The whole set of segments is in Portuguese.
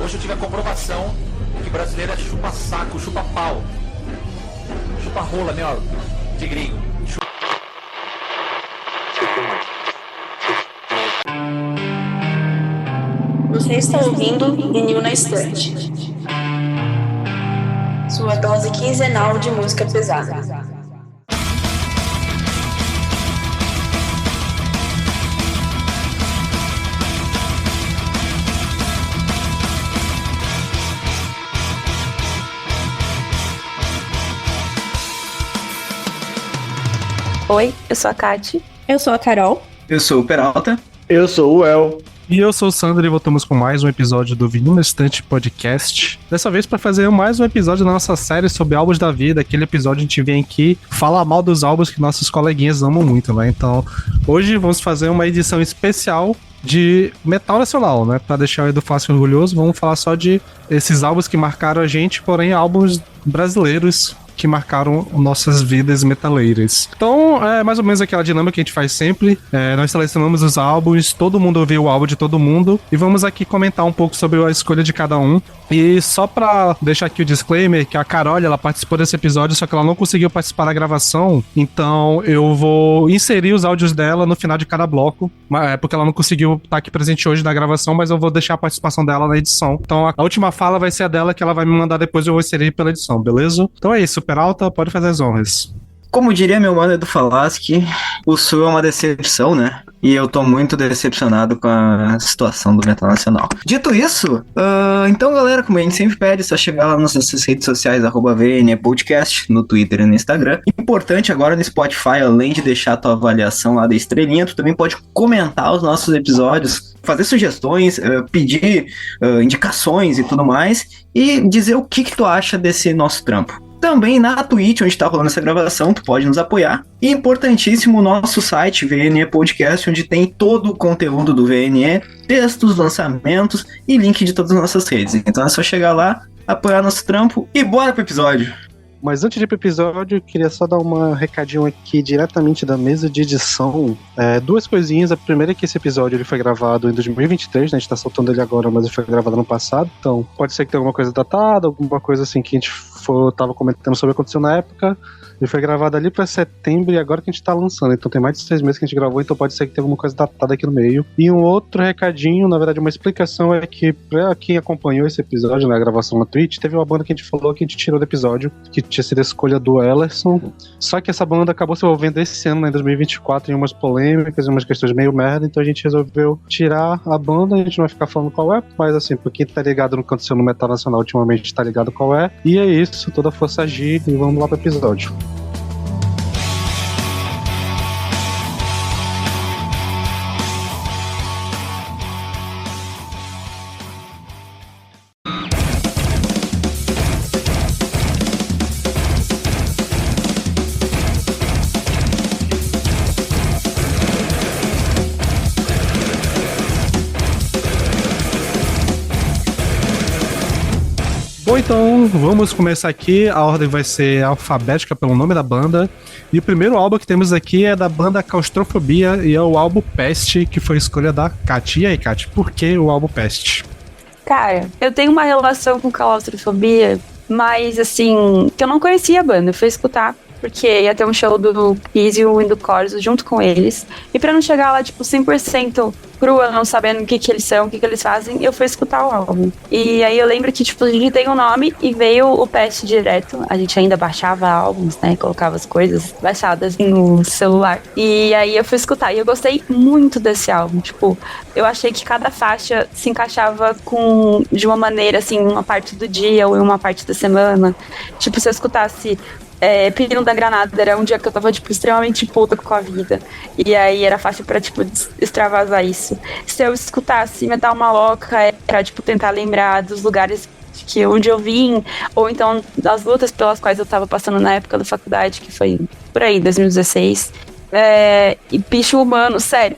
Hoje eu tive a comprovação que brasileiro é chupa saco, chupa pau. Chupa rola, meu, de gringo. Você está ouvindo Vinil na Estante, sua dose quinzenal de música pesada. Oi, eu sou a Kati. Eu sou a Carol. Eu sou o Peralta. Eu sou o El. E eu sou o Sandro e voltamos com mais um episódio do Vinil na Estante Podcast. Dessa vez para fazer mais um episódio da nossa série sobre álbuns da vida. Aquele episódio a gente vem aqui falar mal dos álbuns que nossos coleguinhas amam muito, né? Então, hoje vamos fazer uma edição especial de metal nacional, né? Pra deixar o Edu Fácil orgulhoso, vamos falar só de esses álbuns que marcaram a gente, porém álbuns brasileiros que marcaram nossas vidas metaleiras. Então, é mais ou menos aquela dinâmica que a gente faz sempre. Nós selecionamos os álbuns, todo mundo ouviu o álbum de todo mundo, e vamos aqui comentar um pouco sobre a escolha de cada um. E só pra deixar aqui o disclaimer, que a Carol, ela participou desse episódio, só que ela não conseguiu participar da gravação, então eu vou inserir os áudios dela no final de cada bloco, porque ela não conseguiu estar aqui presente hoje na gravação, mas eu vou deixar a participação dela na edição. Então a última fala vai ser a dela, que ela vai me mandar depois, eu vou inserir pela edição, beleza? Então é isso, Peralta, pode fazer as honras. Como diria meu mano Edu Falaschi, o Sul é uma decepção, né? E eu tô muito decepcionado com a situação do metal nacional. Dito isso, então galera, como a gente sempre pede, é só chegar lá nas nossas redes sociais, @VNE Podcast, no Twitter e no Instagram. Importante agora no Spotify, além de deixar a tua avaliação lá da estrelinha, tu também pode comentar os nossos episódios, fazer sugestões, pedir indicações e tudo mais, e dizer o que tu acha desse nosso trampo. Também na Twitch, onde tá rolando essa gravação, tu pode nos apoiar. E importantíssimo, o nosso site, VNE Podcast, onde tem todo o conteúdo do VNE, textos, lançamentos e link de todas as nossas redes. Então é só chegar lá, apoiar nosso trampo e bora pro episódio! Mas antes de ir pro episódio, eu queria só dar uma recadinho aqui diretamente da mesa de edição. Duas coisinhas. A primeira é que esse episódio ele foi gravado em 2023, né? A gente tá soltando ele agora, mas ele foi gravado no passado. Então, pode ser que tenha alguma coisa datada, alguma coisa assim que a gente tava comentando sobre o que aconteceu na época. Ele foi gravado ali pra setembro e agora que a gente tá lançando. Então tem mais de 6 meses que a gente gravou, então pode ser que tenha alguma coisa datada aqui no meio. E um outro recadinho, na verdade uma explicação, é que pra quem acompanhou esse episódio na gravação na Twitch, teve uma banda que a gente falou que a gente tirou do episódio, que tinha sido a escolha do Ellerson. Só que essa banda acabou se envolvendo esse ano, né, em 2024, em umas polêmicas, em umas questões meio merda, então a gente resolveu tirar a banda. A gente não vai ficar falando qual é, mas assim, pra quem tá ligado no que aconteceu no metal nacional ultimamente, tá ligado qual é. E é isso, toda a força agir, e vamos lá pro episódio. Bom, então vamos começar aqui. A ordem vai ser alfabética pelo nome da banda. E o primeiro álbum que temos aqui é da banda Claustrofobia e é o álbum Peste, que foi a escolha da Kati. E aí, Kati, por que o álbum Peste? Cara, eu tenho uma relação com Claustrofobia, mas assim, que eu não conhecia a banda, eu fui escutar, porque ia ter um show do Kiss e o do Corso junto com eles. E pra não chegar lá, tipo, 100% crua, não sabendo o que eles são, o que eles fazem, eu fui escutar o álbum. E aí eu lembro que, tipo, a gente tem um nome e veio o Peste direto. A gente ainda baixava álbuns, né, colocava as coisas baixadas no celular. E aí eu fui escutar e eu gostei muito desse álbum. Tipo, eu achei que cada faixa se encaixava de uma maneira, assim, uma parte do dia ou em uma parte da semana. Tipo, se eu escutasse Pedindo da Granada, era um dia que eu tava, tipo, extremamente puta com a vida. E aí era fácil pra, tipo, extravasar isso. Se eu escutasse Metal Maloca, era, tipo, tentar lembrar dos lugares onde eu vim, ou então das lutas pelas quais eu tava passando na época da faculdade, que foi por aí, 2016. E Bicho Humano, sério,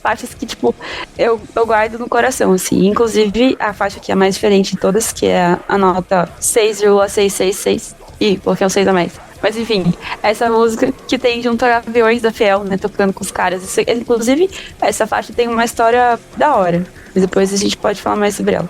faixas que, tipo, eu guardo no coração, assim. Inclusive, a faixa que é a mais diferente de todas, que é a nota 6,666. Ih, coloquei um 6 a mais. Mas enfim, essa música que tem junto a Gaviões da Fiel, né, tocando com os caras. Inclusive, essa faixa tem uma história da hora. Mas depois a gente pode falar mais sobre ela.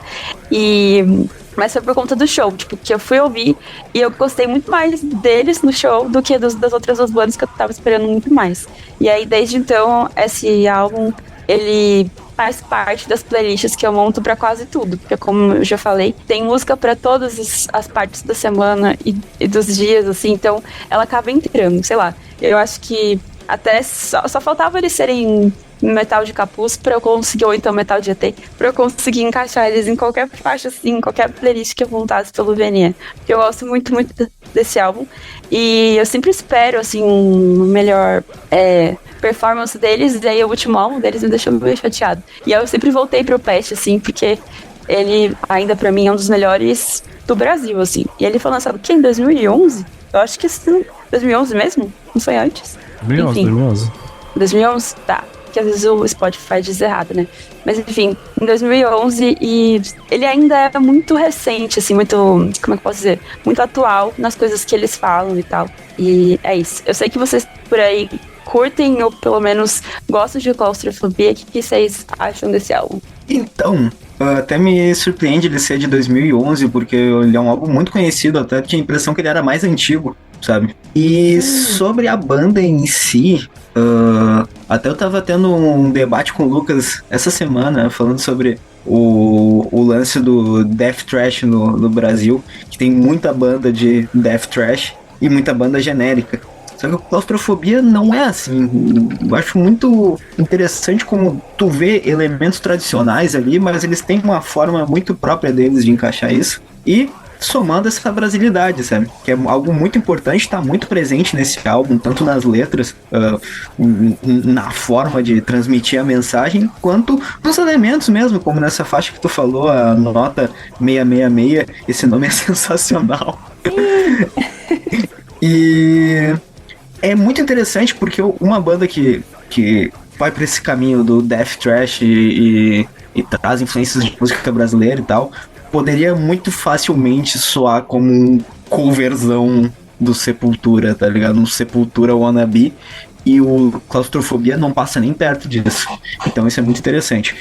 Mas foi por conta do show, tipo, que eu fui ouvir e eu gostei muito mais deles no show do que das outras duas bandas que eu tava esperando muito mais. E aí, desde então, esse álbum, ele faz parte das playlists que eu monto pra quase tudo. Porque, como eu já falei, tem música pra todas as partes da semana e dos dias, assim. Então, ela acaba entrando, sei lá. Eu acho que até só faltava eles serem metal de capuz pra eu conseguir, ou então metal de ET, pra eu conseguir encaixar eles em qualquer faixa, assim, qualquer playlist que eu montasse pelo VNE. Porque eu gosto muito, muito desse álbum. E eu sempre espero, assim, um melhor performance deles, e aí o último álbum deles me deixou meio chateado. E eu sempre voltei pro Pest, assim, porque ele ainda pra mim é um dos melhores do Brasil, assim. E ele foi lançado, em 2011? Eu acho que sim, 2011 mesmo? Não foi antes? 2011, enfim, 2011. 2011? Tá. Que às vezes o Spotify diz errado, né? Mas enfim, em 2011, e ele ainda é muito recente, assim, muito, como é que eu posso dizer? Muito atual nas coisas que eles falam e tal. E é isso. Eu sei que vocês por aí curtem, ou pelo menos gostam de Claustrofobia. O que vocês acham desse álbum? Então, até me surpreende ele ser de 2011, porque ele é um álbum muito conhecido, até tinha a impressão que ele era mais antigo, sabe? E sobre a banda em si, até eu tava tendo um debate com o Lucas essa semana, falando sobre o lance do Death Thrash no Brasil, que tem muita banda de Death Thrash e muita banda genérica. Só que a Claustrofobia não é assim. Eu acho muito interessante como tu vê elementos tradicionais ali, mas eles têm uma forma muito própria deles de encaixar isso. E somando essa brasilidade, sabe? Que é algo muito importante, tá muito presente nesse álbum, tanto nas letras, na forma de transmitir a mensagem, quanto nos elementos mesmo, como nessa faixa que tu falou, a nota 666, esse nome é sensacional. E é muito interessante porque uma banda que vai pra esse caminho do Death Thrash e traz influências de música brasileira e tal, poderia muito facilmente soar como um coverzão do Sepultura, tá ligado? Um Sepultura wannabe, e o Claustrofobia não passa nem perto disso. Então isso é muito interessante.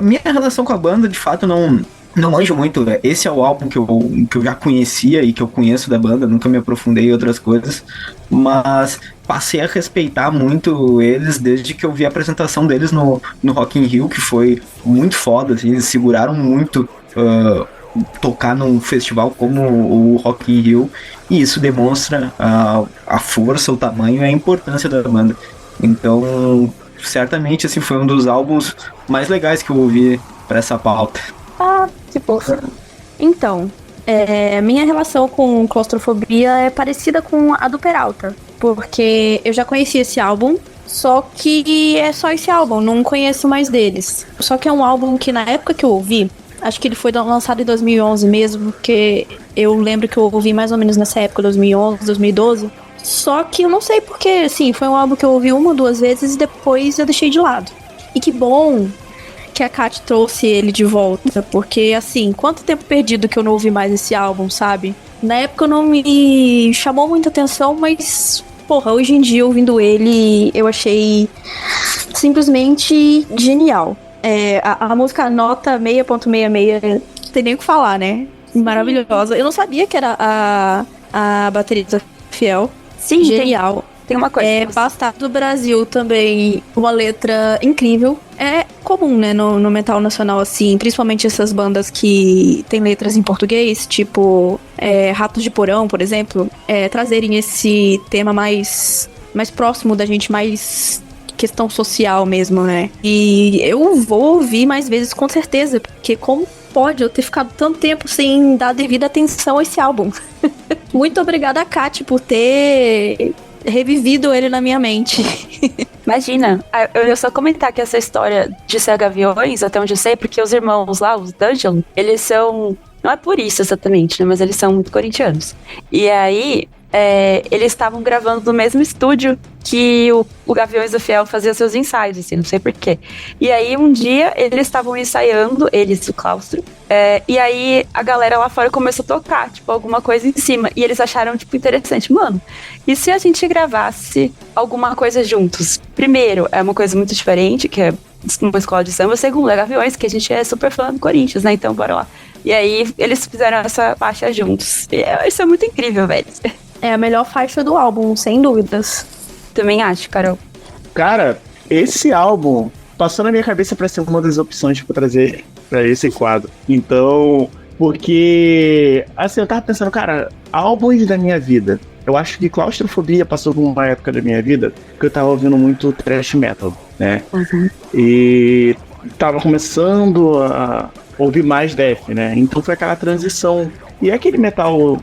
Minha relação com a banda, de fato, não manjo muito. Esse é o álbum que eu já conhecia e que eu conheço da banda, nunca me aprofundei em outras coisas, mas passei a respeitar muito eles desde que eu vi a apresentação deles no Rock in Rio, que foi muito foda, assim, eles seguraram muito tocar num festival como o Rock in Rio, e isso demonstra a força, o tamanho e a importância da banda. Então, certamente, assim, foi um dos álbuns mais legais que eu ouvi pra essa pauta. Ah, que fofo. Então, minha relação com Claustrofobia é parecida com a do Peralta, porque eu já conheci esse álbum, só que é só esse álbum, não conheço mais deles. Só que é um álbum que na época que eu ouvi, acho que ele foi lançado em 2011 mesmo, porque eu lembro que eu ouvi mais ou menos nessa época, 2011, 2012. Só que eu não sei porque, assim, foi um álbum que eu ouvi uma ou duas vezes e depois eu deixei de lado. E que bom que a Kat trouxe ele de volta, porque, assim, quanto tempo perdido que eu não ouvi mais esse álbum, sabe? Na época não me chamou muita atenção, mas, porra, hoje em dia, ouvindo ele, eu achei simplesmente genial. A música nota 6.66, não tem nem o que falar, né? Maravilhosa. Eu não sabia que era a baterista Fiel. Sim, genial. Tem uma coisa. Bastardo do Brasil também, uma letra incrível. É comum, né, no metal nacional, assim, principalmente essas bandas que tem letras em português, tipo Ratos de Porão, por exemplo, trazerem esse tema mais próximo da gente, mais questão social mesmo, né? E eu vou ouvir mais vezes, com certeza, porque como pode eu ter ficado tanto tempo sem dar devida atenção a esse álbum? Muito obrigada, Kat, por ter revivido ele na minha mente. Imagina, eu ia só comentar que essa história de ser Gaviões, até onde eu sei, porque os irmãos lá, os Dungeon, eles são, não é por isso exatamente, né, mas eles são muito corintianos. E aí, eles estavam gravando no mesmo estúdio que o Gaviões do Fiel fazia seus ensaios, assim, não sei porquê. E aí, um dia, eles estavam ensaiando, eles, o Claustro, e aí a galera lá fora começou a tocar, tipo, alguma coisa em cima. E eles acharam, tipo, interessante. Mano, e se a gente gravasse alguma coisa juntos? Primeiro, é uma coisa muito diferente, que é uma escola de samba, segundo é Gaviões, que a gente é super fã do Corinthians, né? Então, bora lá. E aí, eles fizeram essa faixa juntos. E isso é muito incrível, velho. É a melhor faixa do álbum, sem dúvidas. Também acho, Carol. Cara, esse álbum passou na minha cabeça pra ser uma das opções pra trazer pra esse quadro. Então, porque, assim, eu tava pensando, cara, álbuns da minha vida. Eu acho que Claustrofobia passou por uma época da minha vida que eu tava ouvindo muito thrash metal, né? Uhum. E tava começando a ouvir mais death, né? Então foi aquela transição. E é aquele metal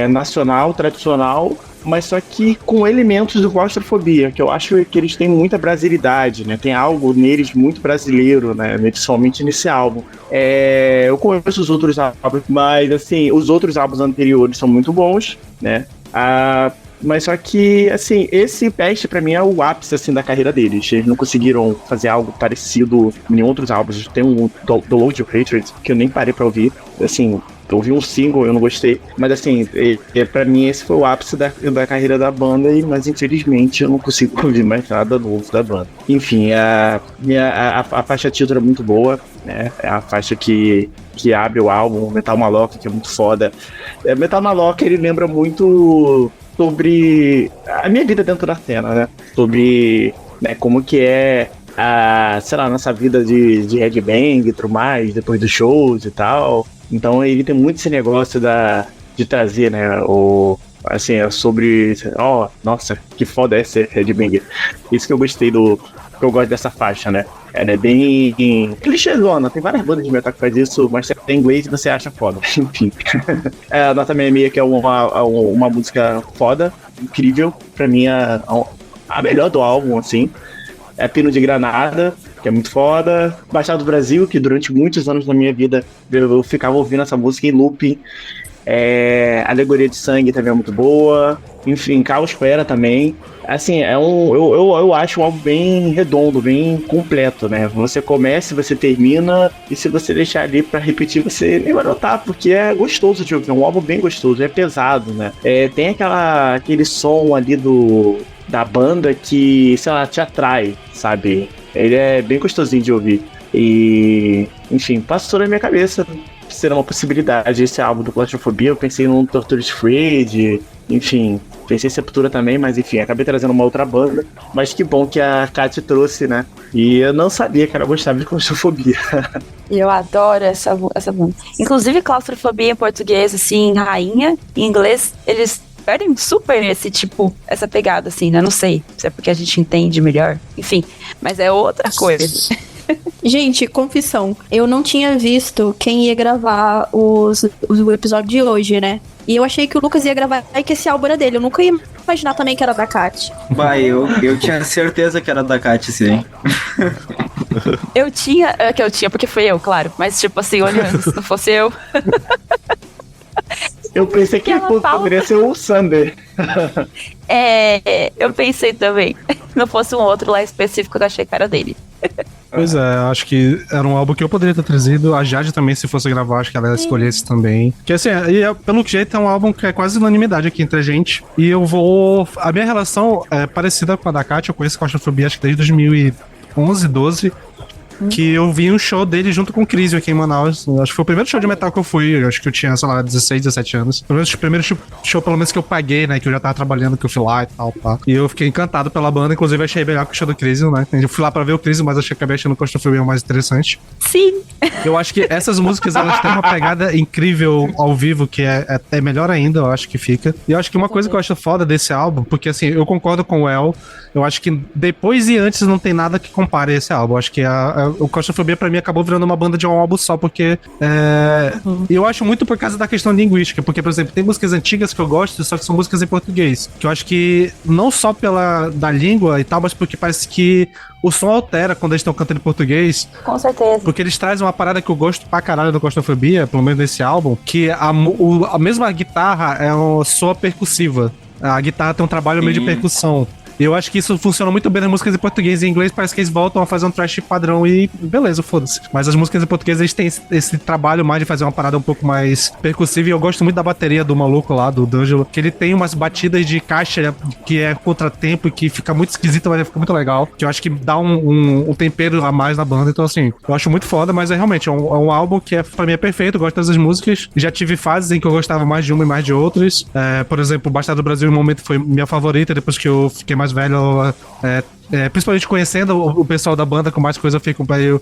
nacional, tradicional, mas só que com elementos do Claustrofobia, que eu acho que eles têm muita brasilidade, né? Tem algo neles muito brasileiro, né? Principalmente nesse álbum. Eu conheço os outros álbuns, mas assim, os outros álbuns anteriores são muito bons, né? Mas só que, assim, esse Peste pra mim é o ápice, assim, da carreira deles. Eles não conseguiram fazer algo parecido em outros álbuns. Tem um The Load of Hatred, que eu nem parei pra ouvir. Assim, eu ouvi um single, eu não gostei. Mas, assim, pra mim esse foi o ápice da carreira da banda. Mas, infelizmente, eu não consigo ouvir mais nada novo da banda. Enfim, a faixa título é muito boa, né? É a faixa que abre o álbum, Metal Maloca, que é muito foda. Metal Maloca, ele lembra muito sobre a minha vida dentro da cena, né? Sobre, né, como que é sei lá, nossa vida de headbang e tudo mais, depois dos shows e tal. Então ele tem muito esse negócio de trazer, né, assim, é sobre, nossa, que foda é ser headbang. Isso que eu gostei que eu gosto dessa faixa, né? Ela é bem clichêzona, tem várias bandas de metal que faz isso, mas você tem inglês e você acha foda. Enfim. A Nota 66, que é uma música foda, incrível, pra mim a melhor do álbum, assim. É Pino de Granada, que é muito foda. Baixada do Brasil, que durante muitos anos da minha vida eu ficava ouvindo essa música em looping. Alegoria de Sangue também é muito boa. Enfim, Caosfera também. Assim, eu acho um álbum bem redondo, bem completo, né? Você começa, você termina, e se você deixar ali pra repetir, você nem vai notar, porque é gostoso de ouvir, é um álbum bem gostoso, é pesado, né? Tem aquele som ali da banda que, sei lá, te atrai, sabe? Ele é bem gostosinho de ouvir. E, enfim, passou na minha cabeça ser uma possibilidade esse álbum do Claustrofobia. Eu pensei num Torture Freed, enfim, pensei em Sepultura também, mas enfim, acabei trazendo uma outra banda. Mas que bom que a Kat trouxe, né? E eu não sabia que ela gostava de Claustrofobia. E eu adoro essa banda. Inclusive, Claustrofobia em português, assim, rainha. Em inglês, eles perdem super essa pegada, assim, né? Não sei se é porque a gente entende melhor. Enfim, mas é outra coisa. Gente, confissão, eu não tinha visto quem ia gravar o episódio de hoje, né? E eu achei que o Lucas ia gravar e que esse álbum era dele. Eu nunca ia imaginar também que era da Kat. Vai, eu tinha certeza que era da Kat, sim. Eu tinha, porque fui eu, claro. Mas, tipo assim, olhando, se não fosse eu. Eu pensei que poderia ser o Sander. Eu pensei também. Se não fosse um outro lá específico, eu achei que era dele. Pois é, acho que era um álbum que eu poderia ter trazido. A Jade também, se fosse gravar, acho que ela escolhesse também. Que assim, pelo jeito é um álbum que é quase unanimidade aqui entre a gente. E a minha relação é parecida com a da Kat. Eu conheço Claustrofobia acho que desde 2011, 12. Que eu vi um show dele junto com o Crisium aqui em Manaus. Acho que foi o primeiro show de metal que eu fui. Acho que eu tinha, sei lá, 16, 17 anos. O primeiro show, pelo menos, que eu paguei, né? Que eu já tava trabalhando, que eu fui lá e tal, pá. E eu fiquei encantado pela banda. Inclusive, achei melhor que o show do Crisium, né? Eu fui lá pra ver o Crisium, mas acabei achando o Claustrofobia mais interessante. Sim. Eu acho que essas músicas, elas têm uma pegada incrível ao vivo, que é melhor ainda, eu acho que fica. E eu acho que uma coisa que eu acho foda desse álbum, porque assim, eu concordo com o El, eu acho que depois e antes não tem nada que compare esse álbum. Eu acho que o Claustrofobia pra mim acabou virando uma banda de um álbum só, porque eu acho muito por causa da questão linguística, porque, por exemplo, tem músicas antigas que eu gosto, só que são músicas em português, que eu acho que não só da língua e tal, mas porque parece que o som altera quando eles estão cantando em português. Com certeza. Porque eles trazem uma parada que eu gosto pra caralho do Claustrofobia, pelo menos nesse álbum, que a mesma guitarra soa percussiva. A guitarra tem um trabalho meio de percussão. E eu acho que isso funciona muito bem nas músicas em português e em inglês, parece que eles voltam a fazer um trash padrão e beleza, foda-se. Mas as músicas em português, eles têm esse trabalho mais de fazer uma parada um pouco mais percussiva, e eu gosto muito da bateria do maluco lá, do D'Angelo, que ele tem umas batidas de caixa que é contratempo e que fica muito esquisita, mas fica muito legal, que eu acho que dá um tempero a mais na banda. Então assim, eu acho muito foda, mas é realmente um álbum que pra mim é perfeito, eu gosto das músicas. Já tive fases em que eu gostava mais de uma e mais de outras. Por exemplo, Bastardo do Brasil em um momento foi minha favorita, depois que eu fiquei mais velho, principalmente conhecendo o pessoal da banda com mais coisa, eu fico meio,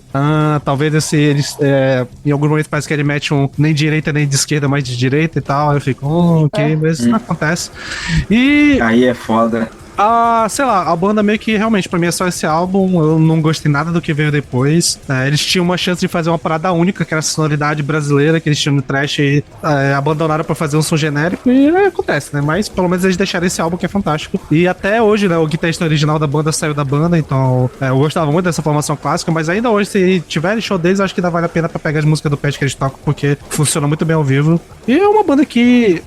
talvez eles em algum momento parece que ele mete um nem de direita nem de esquerda, mas de direita e tal, aí eu fico, ok, mas acontece. E aí é foda. Sei lá, a banda meio que realmente, pra mim é só esse álbum, eu não gostei nada do que veio depois. Eles tinham uma chance de fazer uma parada única, que era a sonoridade brasileira que eles tinham no trash, e abandonaram pra fazer um som genérico, e acontece, né? Mas pelo menos eles deixaram esse álbum que é fantástico. E até hoje, né, o guitarrista original da banda saiu da banda, então eu gostava muito dessa formação clássica, mas ainda hoje, se tiverem show deles, acho que ainda vale a pena pra pegar as músicas do Pet que eles tocam, porque funciona muito bem ao vivo. E é uma banda que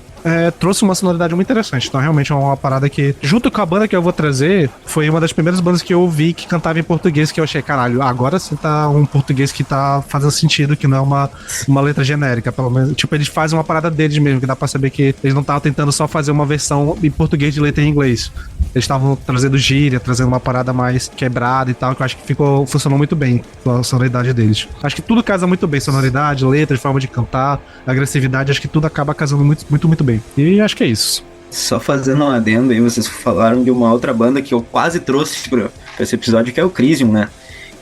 trouxe uma sonoridade muito interessante. Então realmente é uma parada que, junto com a banda que eu vou trazer, foi uma das primeiras bandas que eu ouvi que cantava em português, que eu achei, caralho, agora sim tá um português que tá fazendo sentido, que não é uma letra genérica, pelo menos. Tipo, eles fazem uma parada deles mesmo, que dá pra saber que eles não estavam tentando só fazer uma versão em português de letra em inglês. Eles estavam trazendo gíria, trazendo uma parada mais quebrada e tal, que eu acho que funcionou muito bem com a sonoridade deles. Acho que tudo casa muito bem, sonoridade, letra, forma de cantar, agressividade, acho que tudo acaba casando muito, muito, muito bem. E acho que é isso. Só fazendo um adendo aí, vocês falaram de uma outra banda que eu quase trouxe pra esse episódio, que é o Crisium, né?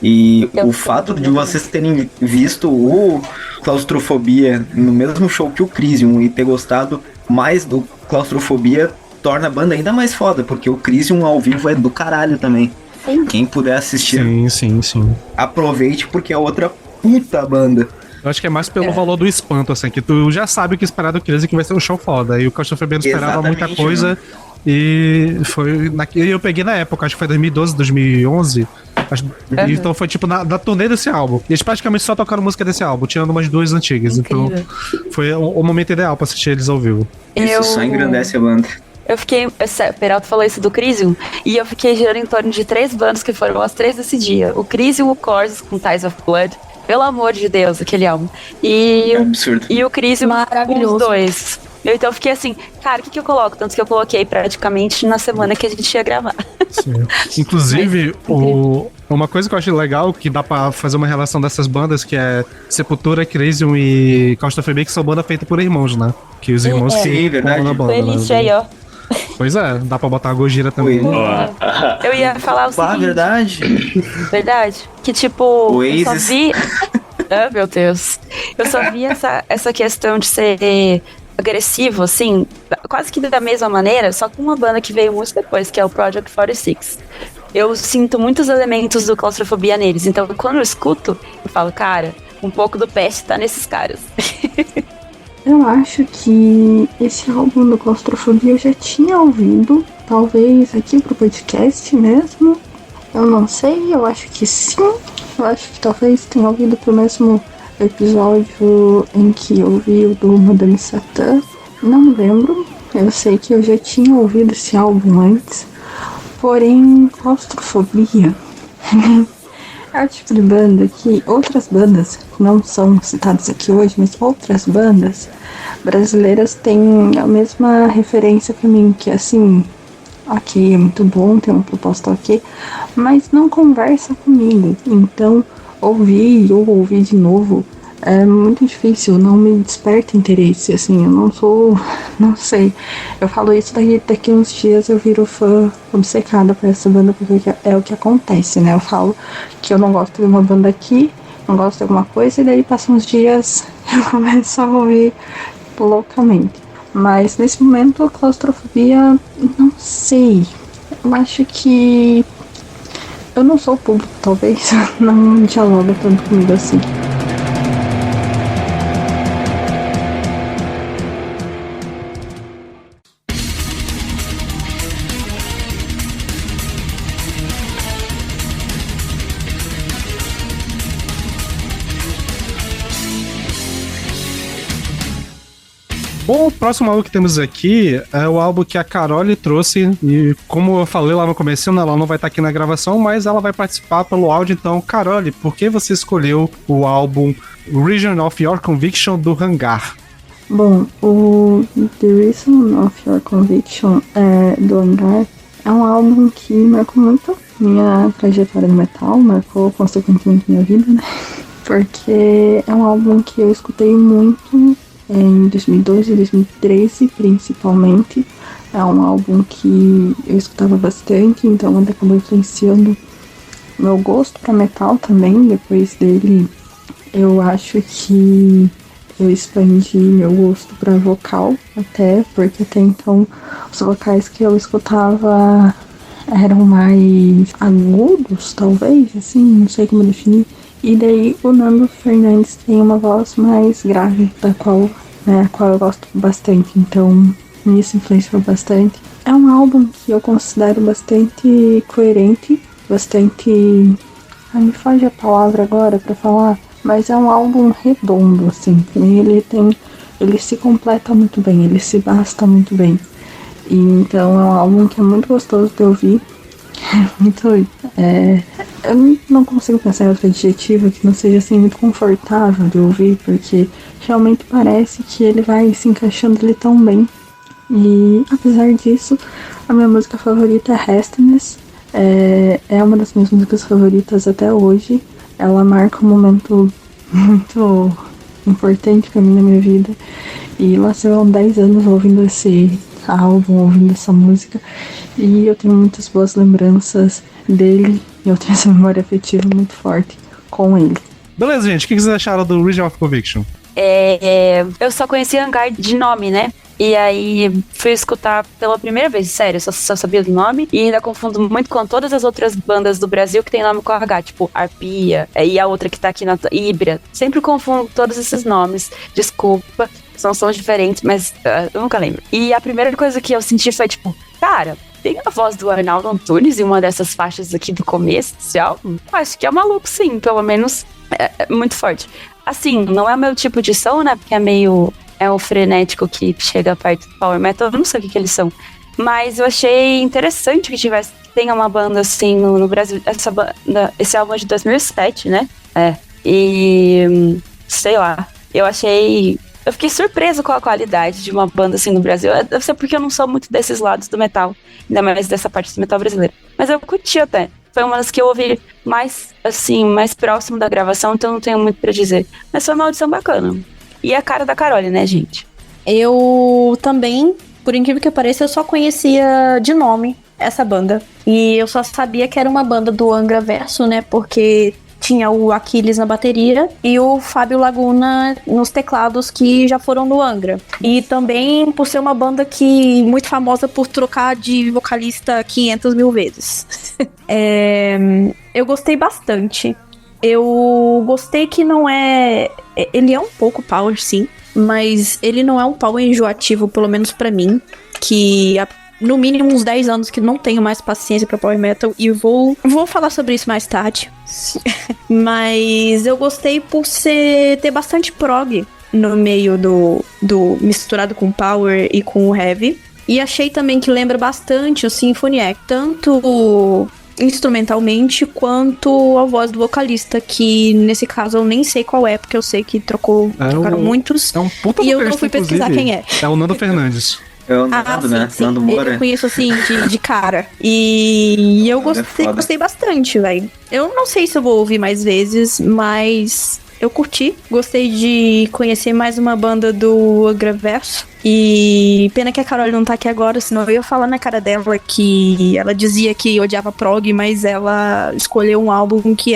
E o fato de vocês terem visto o Claustrofobia no mesmo show que o Crisium e ter gostado mais do Claustrofobia torna a banda ainda mais foda, porque o Crisium ao vivo é do caralho também. Sim. Quem puder assistir, sim. aproveite, porque é outra puta banda. Eu acho que é mais pelo valor do espanto, assim, que tu já sabe o que esperar do Crazy, que vai ser um show foda. E o Claustrofobia não esperava muita coisa. Né? E foi. Eu peguei na época, acho que foi 2012, 2011. Então foi tipo na turnê desse álbum. E eles praticamente só tocaram música desse álbum, tirando umas duas antigas. Incrível. Então foi o momento ideal pra assistir eles ao vivo. Isso só engrandece a banda. Eu fiquei. O Peralta falou isso do Crisium, e eu fiquei girando em torno de 3 bandas que foram as 3 desse dia: o Crisium, o Corsos com Ties of Blood. Pelo amor de Deus, aquele álbum. E absurdo. E o Crisium, maravilhoso. Os dois. Então eu fiquei assim, cara, o que eu coloco? Tanto que eu coloquei praticamente na semana que a gente ia gravar. Sim. Inclusive, uma coisa que eu achei legal, que dá pra fazer uma relação dessas bandas, que é Sepultura, Crisium e Claustrofobia, que são bandas feitas por irmãos, né? Que os irmãos sim, verdade. na banda. Feliz aí, ó. Pois é, dá pra botar a Gojira também. Eu ia falar o seguinte. Verdade. Que tipo, eu só vi... meu Deus. Eu só vi essa questão de ser agressivo, assim, quase que da mesma maneira, só com uma banda que veio muito depois, que é o Project 46. Eu sinto muitos elementos do Claustrofobia neles. Então, quando eu escuto, eu falo, cara, um pouco do Pest tá nesses caras. Eu acho que esse álbum do Claustrofobia eu já tinha ouvido, talvez aqui pro podcast mesmo. Eu não sei, eu acho que sim. Eu acho que talvez tenha ouvido pro mesmo episódio em que eu vi o do Madame Satã. Não me lembro. Eu sei que eu já tinha ouvido esse álbum antes. Porém, Claustrofobia é o tipo de banda que outras bandas, não são citadas aqui hoje, mas outras bandas brasileiras têm a mesma referência pra mim, que é assim, ok, é muito bom, tem uma proposta ok, mas não conversa comigo. Então, ouvir de novo é muito difícil, não me desperta interesse, assim, eu não sei. Eu falo isso daqui uns dias eu viro fã obcecada por essa banda, porque é o que acontece, né? Eu falo que eu não gosto de uma banda aqui, não gosto de alguma coisa, e daí passam uns dias eu começo a ouvir loucamente. Mas nesse momento a Claustrofobia, não sei, eu acho que eu não sou o público, talvez não dialoga tanto comigo assim. Bom, o próximo álbum que temos aqui é o álbum que a Carole trouxe, e como eu falei lá no começo, ela não vai estar aqui na gravação, mas ela vai participar pelo áudio. Então, Carole, por que você escolheu o álbum Region of Your Conviction do Hangar? Bom, o The Reason of Your Conviction do Hangar é um álbum que marcou muito minha trajetória no metal, marcou consequentemente minha vida, né? Porque é um álbum que eu escutei muito em 2012 e 2013, principalmente. É um álbum que eu escutava bastante, então ele acabou influenciando meu gosto pra metal também. Depois dele, eu acho que eu expandi meu gosto pra vocal, até porque até então os vocais que eu escutava eram mais agudos, talvez, assim, não sei como definir. E daí o Nando Fernandes tem uma voz mais grave, a qual eu gosto bastante, então isso influenciou bastante. É um álbum que eu considero bastante coerente, bastante... me foge a palavra agora pra falar, mas é um álbum redondo, assim, ele se completa muito bem, ele se basta muito bem. E então é um álbum que é muito gostoso de ouvir. Eu não consigo pensar em outro adjetivo que não seja assim muito confortável de ouvir, porque realmente parece que ele vai se encaixando ali tão bem. E apesar disso, a minha música favorita é Restlessness. É uma das minhas músicas favoritas até hoje. Ela marca um momento muito importante pra mim na minha vida. E lá se vão 10 anos ouvindo esse álbum, ouvindo essa música. E eu tenho muitas boas lembranças dele. E eu tenho essa memória afetiva muito forte com ele. Beleza, gente. O que vocês acharam do Region of Conviction? Eu só conhecia Hangar de nome, né? E aí fui escutar pela primeira vez, sério, só sabia do nome. E ainda confundo muito com todas as outras bandas do Brasil que tem nome com H, tipo Arpia, e a outra que tá aqui na Híbrida. Sempre confundo todos esses nomes, desculpa, são sons diferentes, mas eu nunca lembro. E a primeira coisa que eu senti foi tipo, cara, tem a voz do Arnaldo Antunes em uma dessas faixas aqui do começo desse álbum? Acho que é maluco, sim, pelo menos é muito forte. Assim, não é o meu tipo de som, né, porque é o frenético que chega perto do power metal, eu não sei o que eles são. Mas eu achei interessante que tenha uma banda assim no Brasil. Esse álbum é de 2007, né? E sei lá, eu fiquei surpresa com a qualidade de uma banda assim no Brasil. Deve ser porque eu não sou muito desses lados do metal, ainda mais dessa parte do metal brasileiro. Mas eu curti até. Foi uma das que eu ouvi mais próximo da gravação, então não tenho muito pra dizer. Mas foi uma audição bacana. E a cara da Carole, né, gente? Eu também, por incrível que pareça, eu só conhecia de nome essa banda. E eu só sabia que era uma banda do Angra Verso, né? Porque tinha o Aquiles na bateria e o Fábio Laguna nos teclados, que já foram do Angra. E também por ser uma banda que muito famosa por trocar de vocalista 500 mil vezes. Eu gostei bastante. Eu gostei que não é... Ele é um pouco power, sim, mas ele não é um power enjoativo, pelo menos pra mim, que há no mínimo uns 10 anos que não tenho mais paciência pra power metal, e vou falar sobre isso mais tarde. Mas eu gostei por ter bastante prog no meio do misturado com power e com o heavy. E achei também que lembra bastante o Symphony X, tanto instrumentalmente quanto a voz do vocalista, que nesse caso eu nem sei qual é, porque eu sei que trocaram muitos. É um puta e eu não fui pesquisar quem é. É o Nando Fernandes. É o Nando, né? Sim. Nando Moura. Eu conheço assim de cara. E eu gostei bastante, velho. Eu não sei se eu vou ouvir mais vezes, mas eu curti. Gostei de conhecer mais uma banda do Angra Verso. E pena que a Carole não tá aqui agora, senão eu ia falar na cara dela que ela dizia que odiava prog, mas ela escolheu um álbum que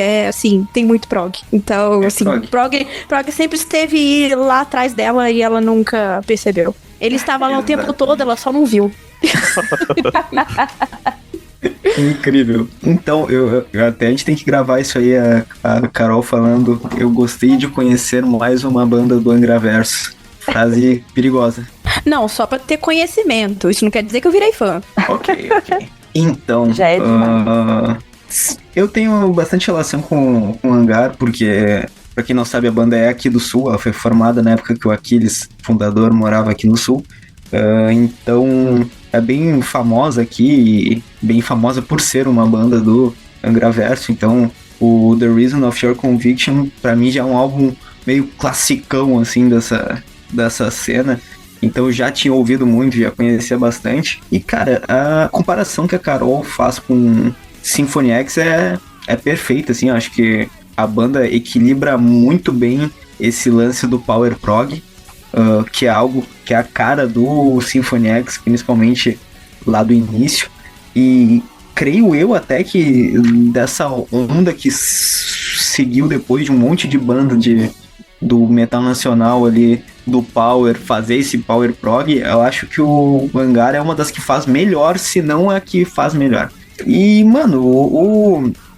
tem muito prog. Então, prog sempre esteve lá atrás dela e ela nunca percebeu. Ele estava lá o tempo todo, ela só não viu. Incrível. Então, até a gente tem que gravar isso aí, a Carol falando, eu gostei de conhecer mais uma banda do Angra Verso. Frase perigosa. Não, só pra ter conhecimento. Isso não quer dizer que eu virei fã. Ok. Então, já é demais. Eu tenho bastante relação com o Hangar, porque Pra quem não sabe, a banda é aqui do Sul, ela foi formada na época que o Aquiles, fundador, morava aqui no Sul. Então, é bem famosa aqui, e bem famosa por ser uma banda do Angraverso. Então, o The Reason of Your Conviction, pra mim, já é um álbum meio classicão, assim, dessa cena. Então, eu já tinha ouvido muito, já conhecia bastante. E, cara, a comparação que a Carol faz com Symphony X é perfeita, assim. Eu acho que a banda equilibra muito bem esse lance do Power Prog, que é algo que é a cara do Symphony X, principalmente lá do início. E creio eu até que dessa onda que seguiu depois de um monte de banda do metal nacional ali, do Power, fazer esse Power Prog, eu acho que o Hangar é uma das que faz melhor, se não a que faz melhor. E, mano,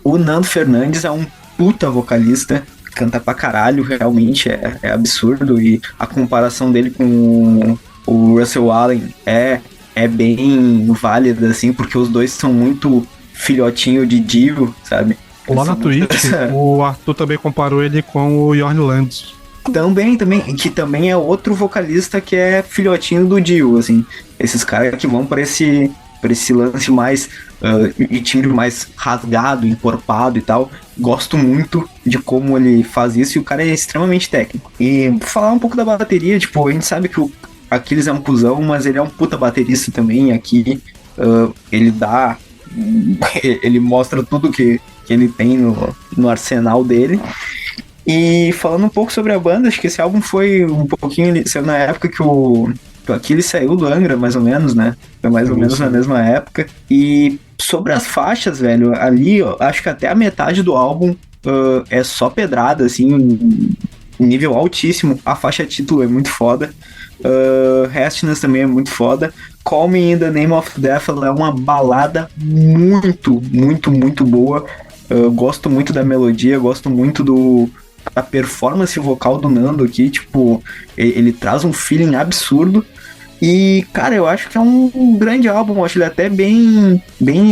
o Nando Fernandes é um puta vocalista, canta pra caralho, realmente é absurdo, e a comparação dele com o Russell Allen é bem válida, assim, porque os dois são muito filhotinho de Dio, sabe? Lá na Twitch, o Arthur também comparou ele com o Jorn Land. Também, que também é outro vocalista que é filhotinho do Dio, assim, esses caras que vão pra esse lance mais de timbre mais rasgado, encorpado e tal. Gosto muito de como ele faz isso, e o cara é extremamente técnico. E falar um pouco da bateria, tipo, a gente sabe que o Aquiles é um cuzão, mas ele é um puta baterista também. Aqui ele ele mostra tudo que ele tem no arsenal dele. E falando um pouco sobre a banda, acho que esse álbum foi um pouquinho, saiu na época que o Aquiles saiu do Angra, mais ou menos, né? Foi mais ou menos na mesma época. E sobre as faixas, velho, ali, ó, acho que até a metade do álbum é só pedrada, assim, nível altíssimo. A faixa título é muito foda. Restlessness também é muito foda. Call Me in the Name of Death, ela é uma balada muito, muito, muito boa. Gosto muito da melodia, gosto muito da performance vocal do Nando aqui. Tipo, ele traz um feeling absurdo. E, cara, eu acho que é um grande álbum. Eu acho ele até bem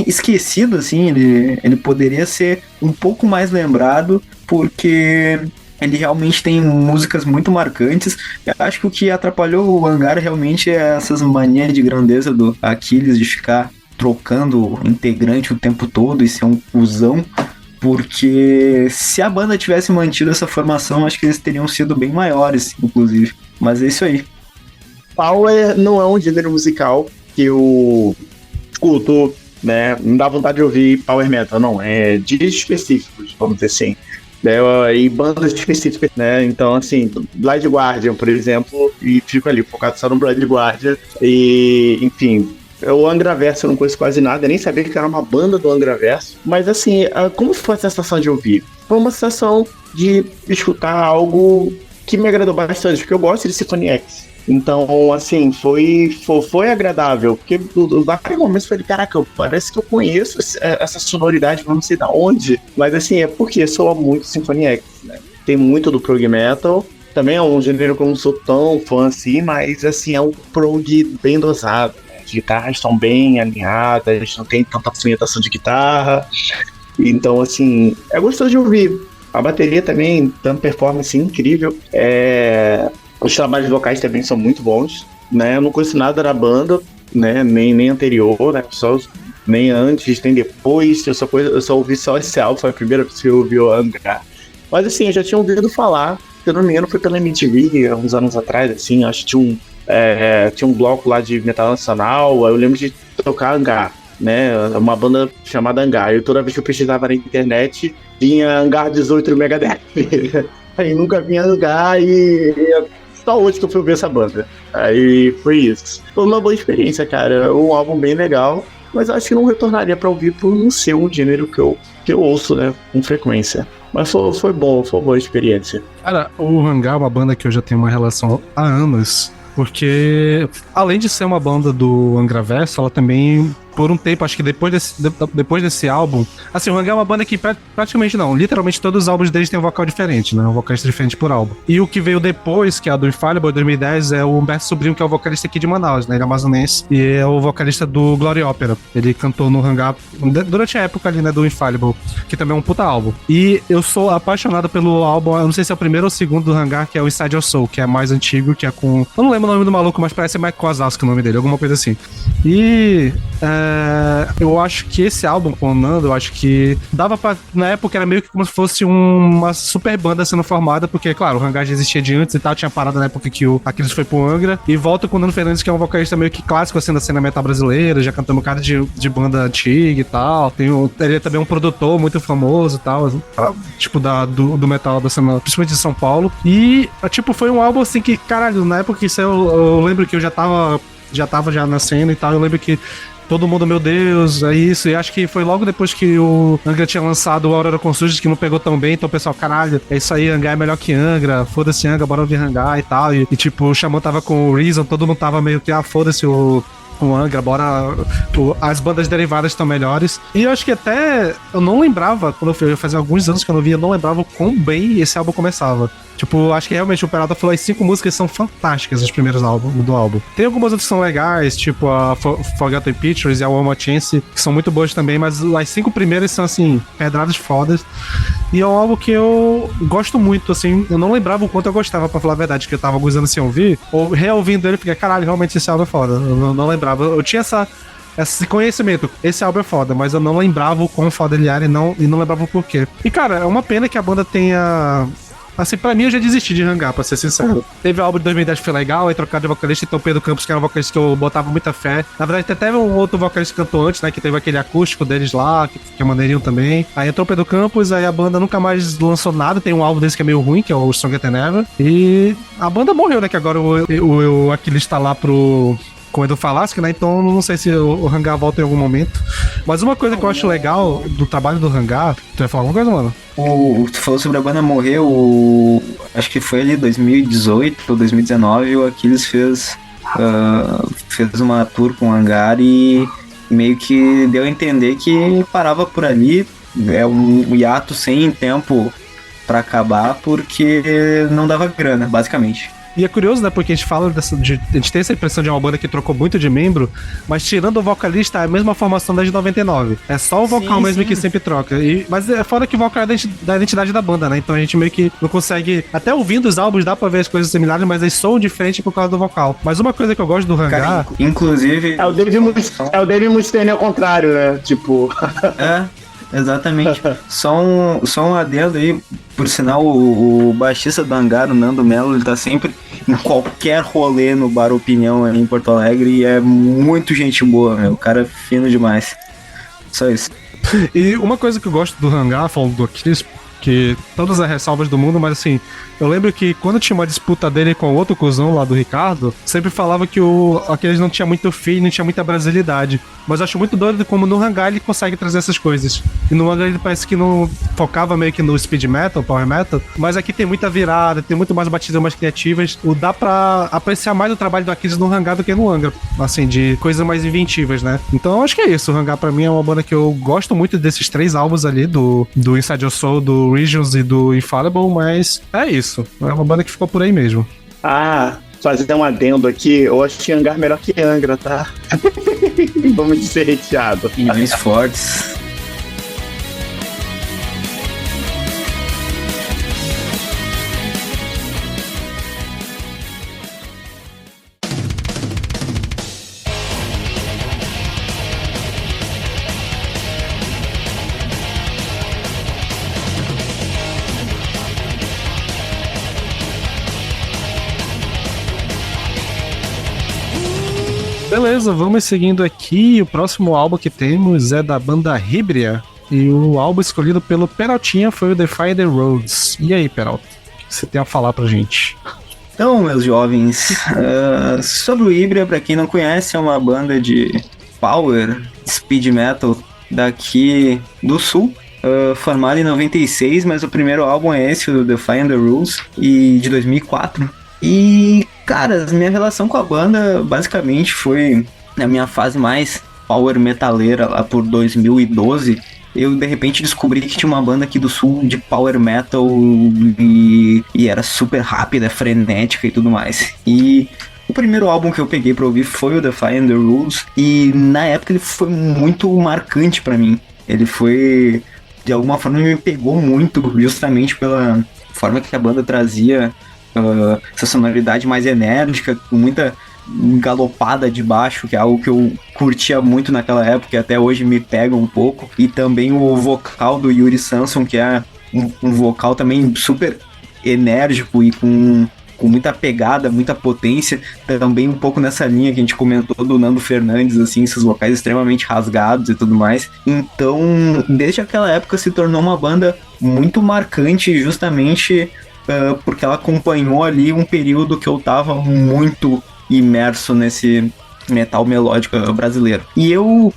esquecido, assim. Ele poderia ser um pouco mais lembrado, porque ele realmente tem músicas muito marcantes. Eu acho que o que atrapalhou o Hangar realmente é essas manias de grandeza do Aquiles, de ficar trocando integrante o tempo todo e ser um cuzão. Porque se a banda tivesse mantido essa formação, acho que eles teriam sido bem maiores, inclusive. Mas é isso aí. Power não é um gênero musical que eu escuto, né? Não dá vontade de ouvir Power Metal, não. É dias específicos, vamos dizer assim. E bandas específicas, né? Então, assim, Blind Guardian, por exemplo, e fico ali focado só no Blind Guardian. E, enfim, o Angraverso eu não conheço quase nada, nem sabia que era uma banda do Angraverso. Mas, assim, como foi a sensação de ouvir? Foi uma sensação de escutar algo que me agradou bastante, porque eu gosto de Symphony X. Então, assim, foi agradável, porque naquele momento eu falei, caraca, parece que eu conheço essa sonoridade, não sei da onde, mas assim, é porque soa muito Symphony X, né? Tem muito do prog metal, também é um gênero que eu não sou tão fã assim, mas assim, é um prog bem dosado, né? As guitarras estão bem alinhadas, não tem tanta punhetação de guitarra, então assim, é gostoso de ouvir. A bateria também tem uma performance incrível, os trabalhos vocais também são muito bons, né? Eu não conheço nada da banda, né? Nem anterior, né? Nem antes, nem depois. Eu só ouvi só esse álbum, foi a primeira vez que eu ouvi o Angra. Mas assim, eu já tinha ouvido falar, se eu não me engano, foi pela MTV, uns anos atrás, assim, acho que tinha um bloco lá de metal nacional, eu lembro de tocar Hangar, né? Uma banda chamada Hangar. E toda vez que eu pesquisava na internet, vinha Hangar 18 Megadeth. Aí nunca vinha Hangar e só hoje que eu fui ver essa banda. Aí foi isso. Foi uma boa experiência, cara. Um álbum bem legal, mas acho que não retornaria pra ouvir por não ser um gênero que eu ouço, né, com frequência. Mas foi bom, foi uma boa experiência. Cara, o Hangar é uma banda que eu já tenho uma relação há anos, porque além de ser uma banda do Angraverso, ela também por um tempo, acho que depois desse álbum, assim, o Hangá é uma banda que praticamente não, literalmente todos os álbuns deles têm um vocal diferente, né? Um vocalista diferente por álbum. E o que veio depois, que é a do Infallible, 2010, é o Humberto Sobrinho, que é o vocalista aqui de Manaus, né? Ele é amazonense e é o vocalista do Glory Opera. Ele cantou no Hangá durante a época ali, né, do Infallible, que também é um puta álbum. E eu sou apaixonado pelo álbum, eu não sei se é o primeiro ou o segundo do Hangá, que é o Inside Your Soul, que é mais antigo, que é com... Eu não lembro o nome do maluco, mas parece Mike Wazowski o nome dele, alguma coisa assim. E eu acho que esse álbum com o Nando, eu acho que dava pra... Na época era meio que como se fosse uma super banda sendo formada, porque, claro, o Hangá já existia de antes e tal, tinha parado na época que o Aquiles foi pro Angra, e volta com o Nando Fernandes, que é um vocalista meio que clássico, assim, da cena metal brasileira, já cantando um cara de banda antiga e tal. Ele é também um produtor muito famoso e tal, tipo, do metal da cena, principalmente de São Paulo. E, tipo, foi um álbum, assim, que, caralho, na época que isso eu lembro que eu já tava na cena e tal, eu lembro que todo mundo, meu Deus, é isso. E acho que foi logo depois que o Angra tinha lançado o Aurora Consurgence, que não pegou tão bem. Então o pessoal, caralho, é isso aí, Angra é melhor que Angra. Foda-se Angra, bora ouvir Angra e tal. E tipo, o Xamã tava com o Reason, todo mundo tava meio que, foda-se o Angra, bora. As bandas derivadas estão melhores. E eu acho que até eu não lembrava, quando eu fazia alguns anos que eu não via, eu não lembrava o quão bem esse álbum começava. Tipo, acho que realmente o Peralta falou, as 5 músicas são fantásticas, os primeiros do álbum. Tem algumas outras que são legais, tipo a Forgotten Pictures e a One More Chance, que são muito boas também, mas as 5 primeiras são, assim, pedradas fodas. E é um álbum que eu gosto muito, assim, eu não lembrava o quanto eu gostava, pra falar a verdade, que eu tava alguns anos sem ouvir, ou reouvindo ele, porque, caralho, realmente esse álbum é foda. Eu não lembrava. Eu tinha esse conhecimento, esse álbum é foda, mas eu não lembrava o quão foda ele era e não lembrava o porquê. E, cara, é uma pena que a banda tenha... Assim, pra mim, eu já desisti de Hangá, pra ser sincero. Teve o álbum de 2010 que foi legal, aí trocaram de vocalista, então o Pedro Campos, que era um vocalista que eu botava muita fé. Na verdade, até teve um outro vocalista que cantou antes, né, que teve aquele acústico deles lá, que é maneirinho também. Aí entrou o Pedro Campos, aí a banda nunca mais lançou nada, tem um álbum desse que é meio ruim, que é o Stronger Than Ever. E a banda morreu, né, que agora o Aquiles tá lá com o Edu Falaschi, né? Então não sei se o Hangá volta em algum momento. Mas uma coisa que eu acho legal do trabalho do Hangá... Tu ia falar alguma coisa, mano? Tu falou sobre a banda morrer, acho que foi ali 2018 ou 2019, o Aquiles fez uma tour com o Hangá e meio que deu a entender que parava por ali. É um hiato sem tempo pra acabar, porque não dava grana, basicamente. E é curioso, né, porque a gente fala a gente tem essa impressão de uma banda que trocou muito de membro, mas tirando o vocalista, é a mesma formação desde 99. É só o vocal mesmo que sempre troca. Mas é fora que o vocal é da identidade da banda, né? Então a gente meio que não consegue... Até ouvindo os álbuns dá pra ver as coisas similares, mas eles são diferentes por causa do vocal. Mas uma coisa que eu gosto do Hangá... Cara, inclusive... É o David Mustaine ao contrário, né? Tipo... Exatamente. Só um adendo aí. Por sinal, o baixista do Hangá, o Nando Melo, ele tá sempre em qualquer rolê no Bar Opinião aí em Porto Alegre e é muito gente boa, meu. O cara é fino demais. Só isso. E uma coisa que eu gosto do Hangá, falando do Aquiles, que todas as ressalvas do mundo, mas assim, eu lembro que quando tinha uma disputa dele com o outro cuzão lá do Ricardo, sempre falava que Aquiles não tinha muito feeling, não tinha muita brasilidade. Mas eu acho muito doido como no Hangá ele consegue trazer essas coisas. E no Hangá ele parece que não focava meio que no speed metal, power metal, mas aqui tem muita virada, tem muito mais batidas mais criativas. Dá pra apreciar mais o trabalho do Aquiles no Hangá do que no Angra, assim, de coisas mais inventivas, né? Então eu acho que é isso. O Hangá pra mim é uma banda que eu gosto muito desses 3 álbuns ali, do Inside Your Soul, do Regions e do Infallible, mas é isso. É uma banda que ficou por aí mesmo. Fazer um adendo aqui, eu acho que Hangá melhor que Angra, tá? Vamos ser reteado. Opiniões fortes. Beleza, vamos seguindo aqui. O próximo álbum que temos é da banda Hybria. E o álbum escolhido pelo Peraltinha foi o Defy the Roads. E aí, Peralta, o que você tem a falar pra gente? Então, meus jovens, sobre o Hybria, pra quem não conhece, é uma banda de power, speed metal daqui do sul. Formada em 96, mas o primeiro álbum é esse, o Defying the Rules, e de 2004. E, cara, minha relação com a banda basicamente foi na minha fase mais power metaleira lá por 2012, eu de repente descobri que tinha uma banda aqui do sul de power metal e era super rápida, frenética e tudo mais. E o primeiro álbum que eu peguei pra ouvir foi o Defying the Rules, e na época ele foi muito marcante pra mim. Ele foi, de alguma forma, me pegou muito, justamente pela forma que a banda trazia essa sonoridade mais enérgica, com muita galopada de baixo, que é algo que eu curtia muito naquela época e até hoje me pega um pouco. E também o vocal do Yuri Samson, que é um vocal também super enérgico e com muita pegada, muita potência, também um pouco nessa linha que a gente comentou do Nando Fernandes, assim, esses vocais extremamente rasgados e tudo mais. Então, desde aquela época se tornou uma banda muito marcante, justamente porque ela acompanhou ali um período que eu tava muito imerso nesse metal melódico brasileiro. E eu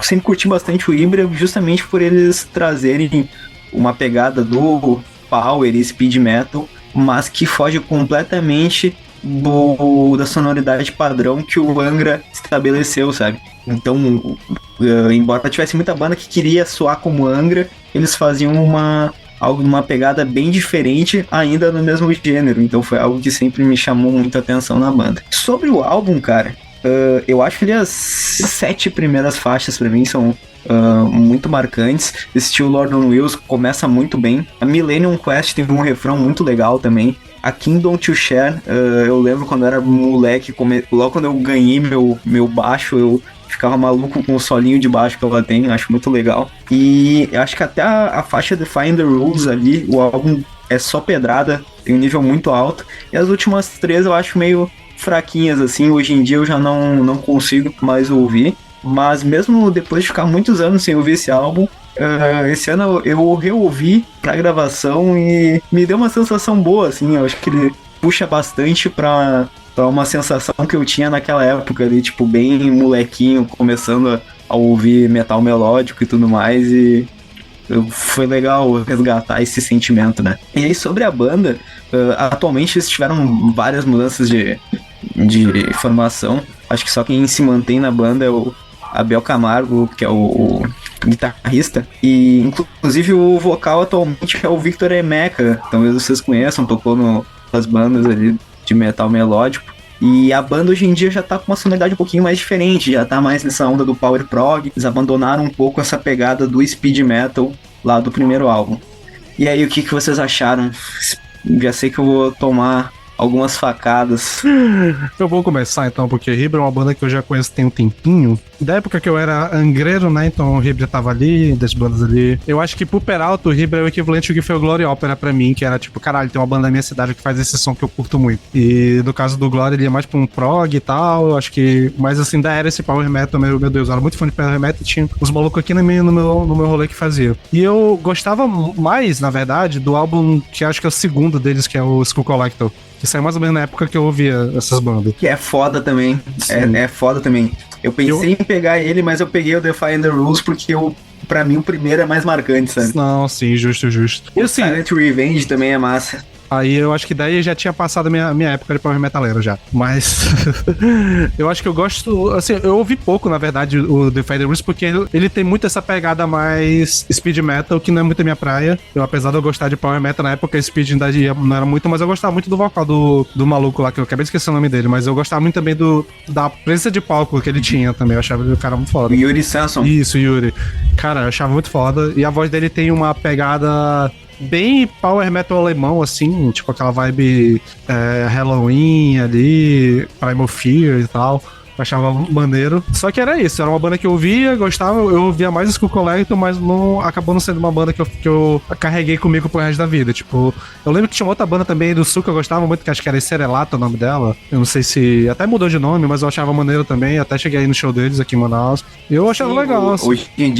sempre curti bastante o Ibra, justamente por eles trazerem uma pegada do power e speed metal, mas que foge completamente da sonoridade padrão que o Angra estabeleceu, sabe? Então, embora tivesse muita banda que queria soar como Angra, eles faziam uma pegada bem diferente, ainda no mesmo gênero. Então foi algo que sempre me chamou muita atenção na banda. Sobre o álbum, cara, eu acho que as 7 primeiras faixas pra mim são muito marcantes. Still Lord on Wheels começa muito bem. A Millennium Quest tem um refrão muito legal também. A Kingdom to Share, eu lembro quando eu era moleque, logo quando eu ganhei meu baixo, eu ficava maluco com o solinho de baixo que ela tem, acho muito legal. E acho que até a faixa Defying the Rules ali, o álbum é só pedrada, tem um nível muito alto. E as últimas 3 eu acho meio fraquinhas, assim, hoje em dia eu já não consigo mais ouvir. Mas mesmo depois de ficar muitos anos sem ouvir esse álbum, esse ano eu reouvi pra gravação e me deu uma sensação boa, assim. Eu acho que ele puxa bastante pra uma sensação que eu tinha naquela época ali, tipo, bem molequinho, começando a ouvir metal melódico e tudo mais, e foi legal resgatar esse sentimento, né? E aí, sobre a banda, atualmente eles tiveram várias mudanças de formação. Acho que só quem se mantém na banda é o Abel Camargo, que é o guitarrista, e inclusive o vocal atualmente é o Victor Emeca, talvez vocês conheçam, tocou nas bandas ali de metal melódico. E a banda hoje em dia já tá com uma sonoridade um pouquinho mais diferente, já tá mais nessa onda do power prog. Eles abandonaram um pouco essa pegada do speed metal lá do primeiro álbum. E aí, o que vocês acharam? Já sei que eu vou tomar algumas facadas. Eu vou começar então, porque Ribra é uma banda que eu já conheço tem um tempinho. Da época que eu era angreiro, né? Então o Ribra tava ali, das bandas ali. Eu acho que pro Peralta, o Ribra é o equivalente ao que foi o Glory Opera pra mim, que era tipo, caralho, tem uma banda na minha cidade que faz esse som que eu curto muito. E no caso do Glory, ele é mais pra um prog e tal, acho que... Mas assim, da era esse power metal, meu Deus, eu era muito fã de power metal e tinha os malucos aqui no meu rolê que fazia. E eu gostava mais, na verdade, do álbum que acho que é o segundo deles, que é o Skull Collector. Que saiu mais ou menos na época que eu ouvia essas bandas. Que é foda também. É foda também. Eu pensei em pegar ele, mas eu peguei o Defying the Rules porque pra mim o primeiro é mais marcante, sabe? Não, sim, justo. E assim, Silent Revenge também é massa. Aí eu acho que daí já tinha passado a minha época de power metaleiro já. Mas eu acho que eu gosto... Assim, eu ouvi pouco, na verdade, o The Feather Rules, porque ele tem muito essa pegada mais speed metal, que não é muito a minha praia. Eu, apesar de eu gostar de power metal, na época speed ainda não era muito, mas eu gostava muito do vocal do maluco lá, que eu acabei de esquecer o nome dele, mas eu gostava muito também da presença de palco que ele tinha também. Eu achava o cara muito foda. O Yuri Samson. Isso, Yuri. Cara, eu achava muito foda. E a voz dele tem uma pegada... bem power metal alemão, assim, tipo aquela vibe Halloween ali, Primal Fear e tal. Eu achava maneiro. Só que era isso, era uma banda que eu ouvia, gostava, eu ouvia mais Skull Collector, mas acabou não sendo uma banda que eu carreguei comigo pro resto da vida. Tipo, eu lembro que tinha outra banda também do Sul que eu gostava muito, que acho que era Serelata o nome dela. Eu não sei se... Até mudou de nome, mas eu achava maneiro também. Até cheguei aí no show deles aqui em Manaus. E eu achava legal. Assim. Hoje em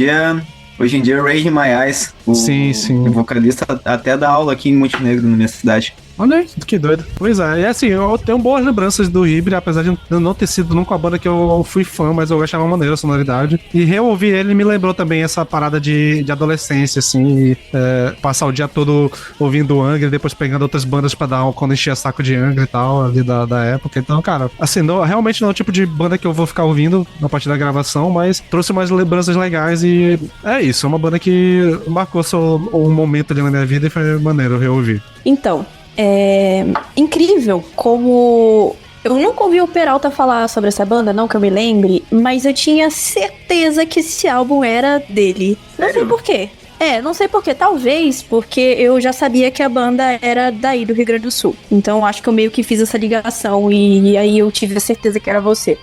dia, Rage in My Eyes, sim. o vocalista até dá aula aqui em Montenegro, na minha cidade. Olha aí, que doido. Pois é, e assim, eu tenho boas lembranças do Hybrid, apesar de eu não ter sido nunca uma banda que eu fui fã, mas eu achava maneira a sonoridade. E reouvir ele me lembrou também essa parada de adolescência, assim, passar o dia todo ouvindo Angra, depois pegando outras bandas pra dar quando enchia saco de Angra e tal, ali da época. Então, cara, assim, realmente não é o tipo de banda que eu vou ficar ouvindo na parte da gravação, mas trouxe umas lembranças legais e é isso, é uma banda que marcou um momento ali na minha vida e foi maneiro reouvir. Então, é incrível como... Eu nunca ouvi o Peralta falar sobre essa banda, não que eu me lembre, mas eu tinha certeza que esse álbum era dele. Não sei por quê. Não sei por quê. Talvez porque eu já sabia que a banda era daí, do Rio Grande do Sul. Então acho que eu meio que fiz essa ligação e aí eu tive a certeza que era você.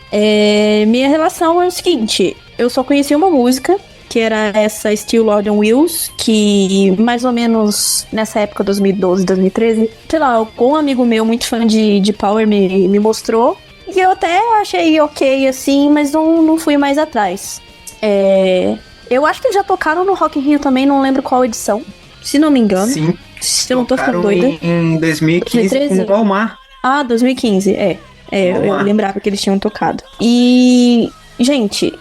Minha relação é o seguinte, eu só conheci uma música, que era essa Still Lord on Wheels, que mais ou menos nessa época, 2012, 2013, sei lá, algum amigo meu muito fã de Power me mostrou, e eu até achei ok, assim, mas não fui mais atrás. Eu acho que eles já tocaram no Rock in Rio também, não lembro qual edição, se não me engano. Sim. Se eu não tô ficando doida. Em 2015 com o Almar. 2015, eu lembrava que eles tinham tocado. E, gente...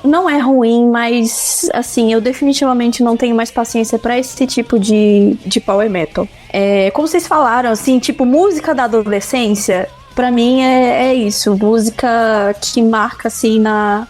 Não é ruim, mas, assim, eu definitivamente não tenho mais paciência pra esse tipo de power metal. Como vocês falaram, assim, tipo, música da adolescência, pra mim é isso. Música que marca, assim, na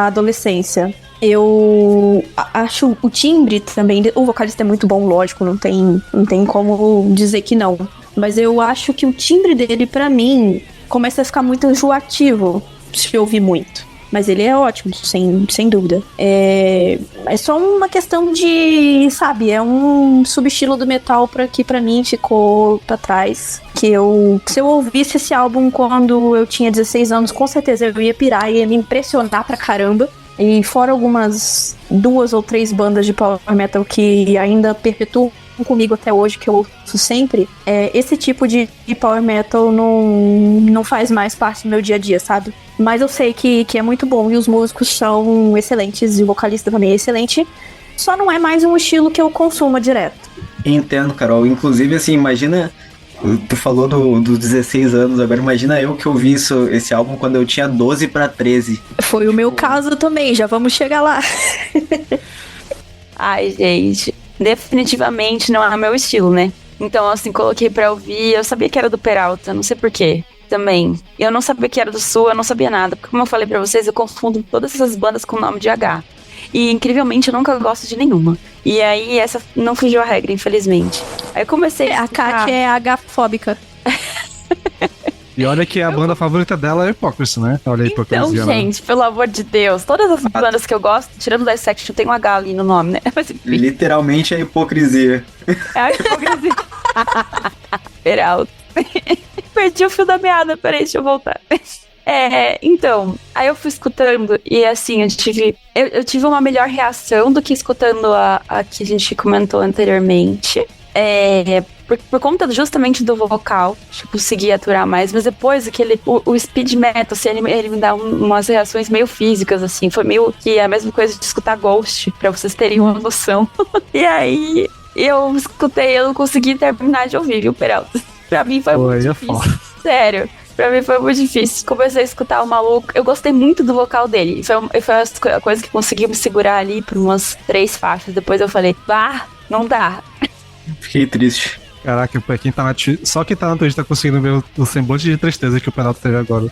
adolescência. Eu acho o timbre também, o vocalista é muito bom, lógico, não tem como dizer que não. Mas eu acho que o timbre dele, pra mim, começa a ficar muito enjoativo se ouvir muito. Mas ele é ótimo, sem dúvida. É só uma questão de, sabe, é um subestilo do metal que pra mim ficou pra trás. Se eu ouvisse esse álbum quando eu tinha 16 anos, com certeza eu ia pirar, ia me impressionar pra caramba. E fora algumas 2 ou 3 bandas de power metal que ainda perpetuam comigo até hoje, que eu ouço sempre, esse tipo de power metal não faz mais parte do meu dia a dia, sabe? Mas eu sei que é muito bom e os músicos são excelentes e o vocalista também é excelente, só não é mais um estilo que eu consumo direto. Entendo, Carol. Inclusive, assim, imagina... Tu falou dos 16 anos, agora imagina eu que ouvi esse álbum quando eu tinha 12 pra 13. Foi o meu caso também, já vamos chegar lá. Ai, gente, definitivamente não é meu estilo, né? Então, assim, coloquei pra ouvir, eu sabia que era do Peralta, não sei porquê. Também. Eu não sabia que era do Sul, eu não sabia nada. Porque, como eu falei pra vocês, eu confundo todas essas bandas com o nome de H. E, incrivelmente, eu nunca gosto de nenhuma. E aí, essa não fugiu a regra, infelizmente. Aí eu comecei a A Kátia é H-fóbica. E olha que a banda favorita dela é Hypocrisy, né? Olha a hipocrisia. Então, gente, pelo amor de Deus, todas as bandas que eu gosto, tirando o Dissection, tem um H ali no nome, né? Mas, enfim, Literalmente é hipocrisia. é a hipocrisia. Peralta. Perdi o fio da meada, peraí, deixa eu voltar. Então, aí eu fui escutando e assim, eu tive uma melhor reação do que escutando a que a gente comentou anteriormente. Por conta justamente do vocal, consegui aturar mais, mas depois o speed metal, assim, ele me dá umas reações meio físicas, assim, foi meio que a mesma coisa de escutar Ghost, pra vocês terem uma noção. E aí, eu escutei, eu não consegui terminar de ouvir, viu, Peralta? Pra mim foi muito difícil. Sério, pra mim foi muito difícil. Comecei a escutar o maluco. Eu gostei muito do vocal dele. Foi a coisa que conseguiu me segurar ali por umas 3 faixas. Depois eu falei, não dá. Fiquei triste. Caraca, pra quem tá só quem tá na Twitch tá conseguindo ver o semblante de tristeza que o Peralta teve agora.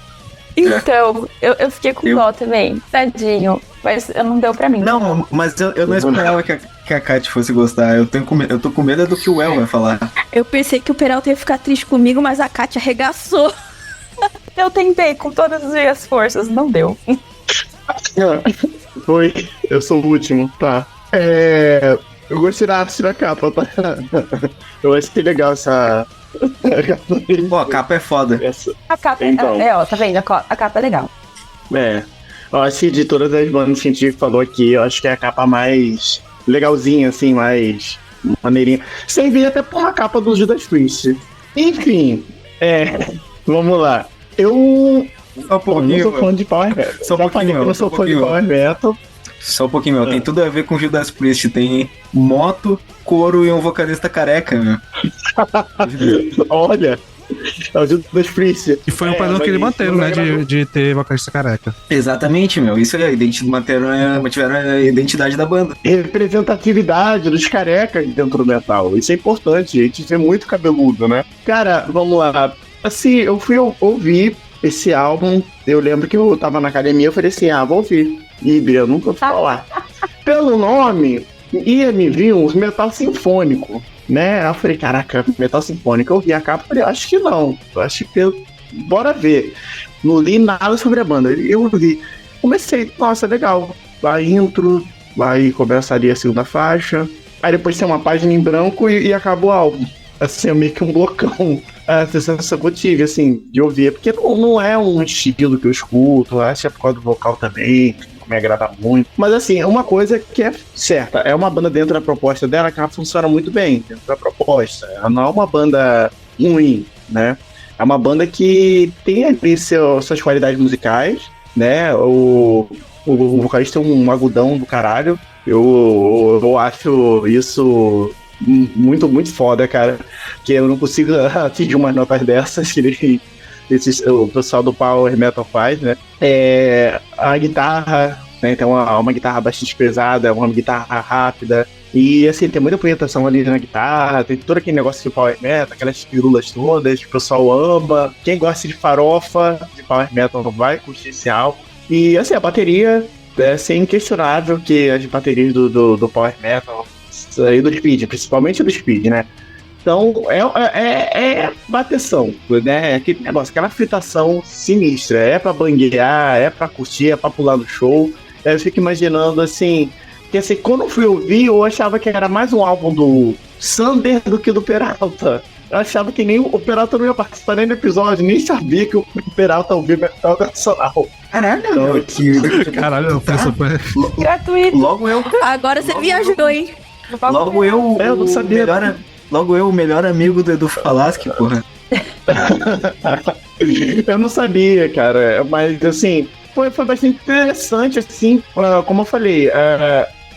Então, eu fiquei com dó também. Tadinho. Mas não deu pra mim. Não, mas eu não esperava que a Kátia fosse gostar. Eu tô com medo do que o El vai falar. Eu pensei que o Peralta ia ficar triste comigo, mas a Kátia arregaçou. Eu tentei com todas as minhas forças, não deu. Eu sou o último, tá. Eu gostei da arte da capa, tá? Eu achei legal essa... Pô, a capa é foda. A capa então, tá vendo? A capa é legal. Eu acho que de todas as bandas que a gente falou aqui, eu acho que é a capa mais legalzinha, assim, mais maneirinha. Servia até por uma capa do Judas Priest. Enfim, vamos lá. Eu não sou fã de Power Metal. Eu não sou fã de Power Metal. Só um pouquinho, meu. Tem tudo a ver com Judas Priest. Tem moto, couro e um vocalista careca, meu. Olha, é o Judas Priest. E foi um padrão que ele manteve, né? De ter vocalista careca. Exatamente, meu. Isso é mantiveram a identidade da banda. Representatividade dos carecas dentro do metal. Isso é importante. A gente vê muito cabeludo, né? Cara, vamos lá. Assim, eu fui ouvir esse álbum. Eu lembro que eu tava na academia. Eu falei assim: vou ouvir. Híbrida, eu nunca ouvi falar. Pelo nome, ia me vir um metal sinfônico, né? Eu falei: caraca, metal sinfônico. Eu vi a capa e falei: acho que não. Acho que bora ver. Não li nada sobre a banda. Eu vi. Comecei, nossa, legal. A intro, aí começaria a segunda faixa. Aí depois tem uma página em branco e acabou o álbum. Assim, é meio que um blocão. A sensação que eu tive, assim, de ouvir. Porque não é um estilo que eu escuto. Acho que é por causa do vocal também. Me agrada muito. Mas assim, uma coisa que é certa, é uma banda dentro da proposta dela que ela funciona muito bem dentro da proposta. Ela não é uma banda ruim, né? É uma banda que tem ali suas qualidades musicais, né? O vocalista é um agudão do caralho. Eu acho isso muito, muito foda, cara. Que eu não consigo atingir umas notas dessas que o pessoal do Power Metal faz, né? A guitarra, né? Tem uma guitarra bastante pesada, uma guitarra rápida. E assim, tem muita punhetação ali na guitarra, tem todo aquele negócio de Power Metal, aquelas pirulas todas, que o pessoal ama. Quem gosta de farofa, de Power Metal, não vai curtir esse álbum. E assim, a bateria é assim, inquestionável que as baterias do Power Metal e do Speed, principalmente do Speed, né? Então, é bateção, né? Aquele negócio, aquela fritação sinistra. É pra banguear, é pra curtir, é pra pular no show. Eu fico imaginando, assim... Que assim, quando eu fui ouvir, eu achava que era mais um álbum do Sander do que do Peralta. Eu achava que nem o Peralta não ia participar nem do episódio, nem sabia que o Peralta ouvia metal nacional. Caralho, eu penso... Gratuito. Logo eu... Agora você viajou, hein? Logo eu... Eu não sabia. Logo eu, o melhor amigo do Edu Falaschi, porra. Eu não sabia, cara, mas assim, foi bastante interessante, assim, como eu falei,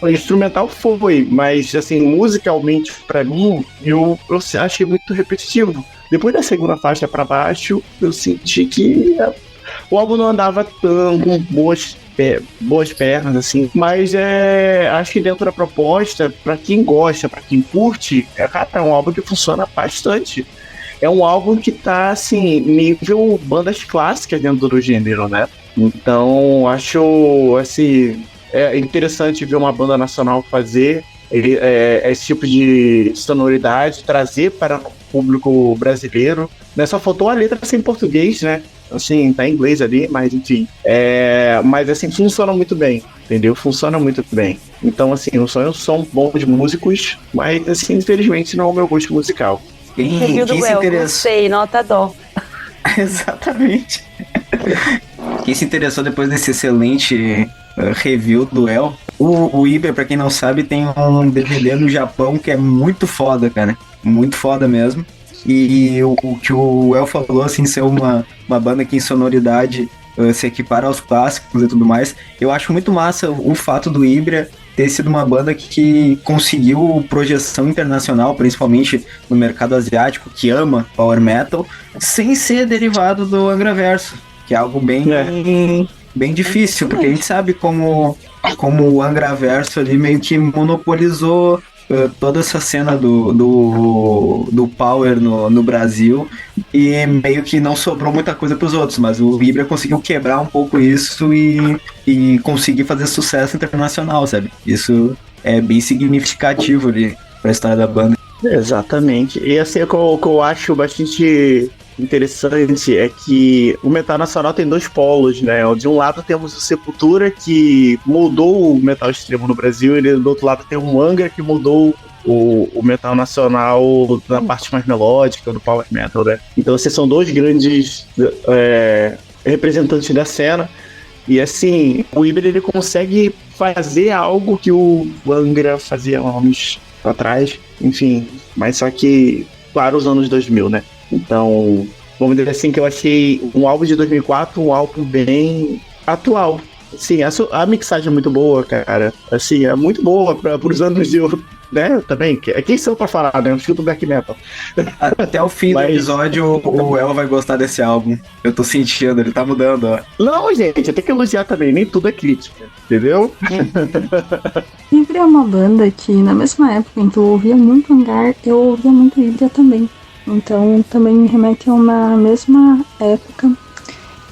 o instrumental foi, mas assim, musicalmente, pra mim, eu achei muito repetitivo. Depois da segunda faixa pra baixo, eu senti que o álbum não andava tão com boas pernas, assim, mas acho que dentro da proposta, pra quem gosta, pra quem curte, é um álbum que funciona bastante. É um álbum que tá, assim, nível bandas clássicas dentro do gênero, né? Então, acho, assim, interessante ver uma banda nacional fazer esse tipo de sonoridade, trazer para o público brasileiro, né? Só faltou a letra ser em português, né? Assim, tá em inglês ali, mas enfim. Mas assim, funciona muito bem, entendeu? Funciona muito bem. Então, assim, os sonhos são bons músicos, mas assim, infelizmente não é o meu gosto musical. Review do El, gostei, nota dó. Exatamente. Quem se interessou depois desse excelente review do El, o Iber, pra quem não sabe, tem um DVD no Japão que é muito foda, cara. Muito foda mesmo. E o que o El falou, assim, ser uma banda que em sonoridade se equipara aos clássicos e tudo mais, eu acho muito massa o fato do Ibra ter sido uma banda que conseguiu projeção internacional, principalmente no mercado asiático, que ama Power Metal, sem ser derivado do Angraverso, que é algo bem difícil, porque a gente sabe como o Angraverso ali meio que monopolizou toda essa cena do Power no Brasil, e meio que não sobrou muita coisa pros outros, mas o Ibra conseguiu quebrar um pouco isso e conseguir fazer sucesso internacional, sabe? Isso é bem significativo ali pra história da banda. Exatamente. E assim, o que eu acho bastante interessante é que o metal nacional tem dois polos, né? De um lado temos o Sepultura, que mudou o metal extremo no Brasil, e do outro lado tem o Angra, que mudou o metal nacional na parte mais melódica do power metal, né? Então, esses são dois grandes representantes da cena. E assim, o Iber, ele consegue fazer algo que o Angra fazia anos atrás, enfim, mas só que para os anos 2000, né? Então, vamos dizer assim, que eu achei um álbum de 2004 um álbum bem atual, Sim, a mixagem é muito boa, cara. Assim, é muito boa pros anos de... Né, também, quem são pra falar, né? Eu escuto black metal. Até o fim do episódio, o El vai gostar desse álbum. Eu tô sentindo, ele tá mudando, ó. Não, gente, eu tenho que elogiar também, nem tudo é crítica, entendeu? Hybria é uma banda que, na mesma época em que eu ouvia muito Hangar, eu ouvia muito Hybria também. Então, também me remete a uma mesma época.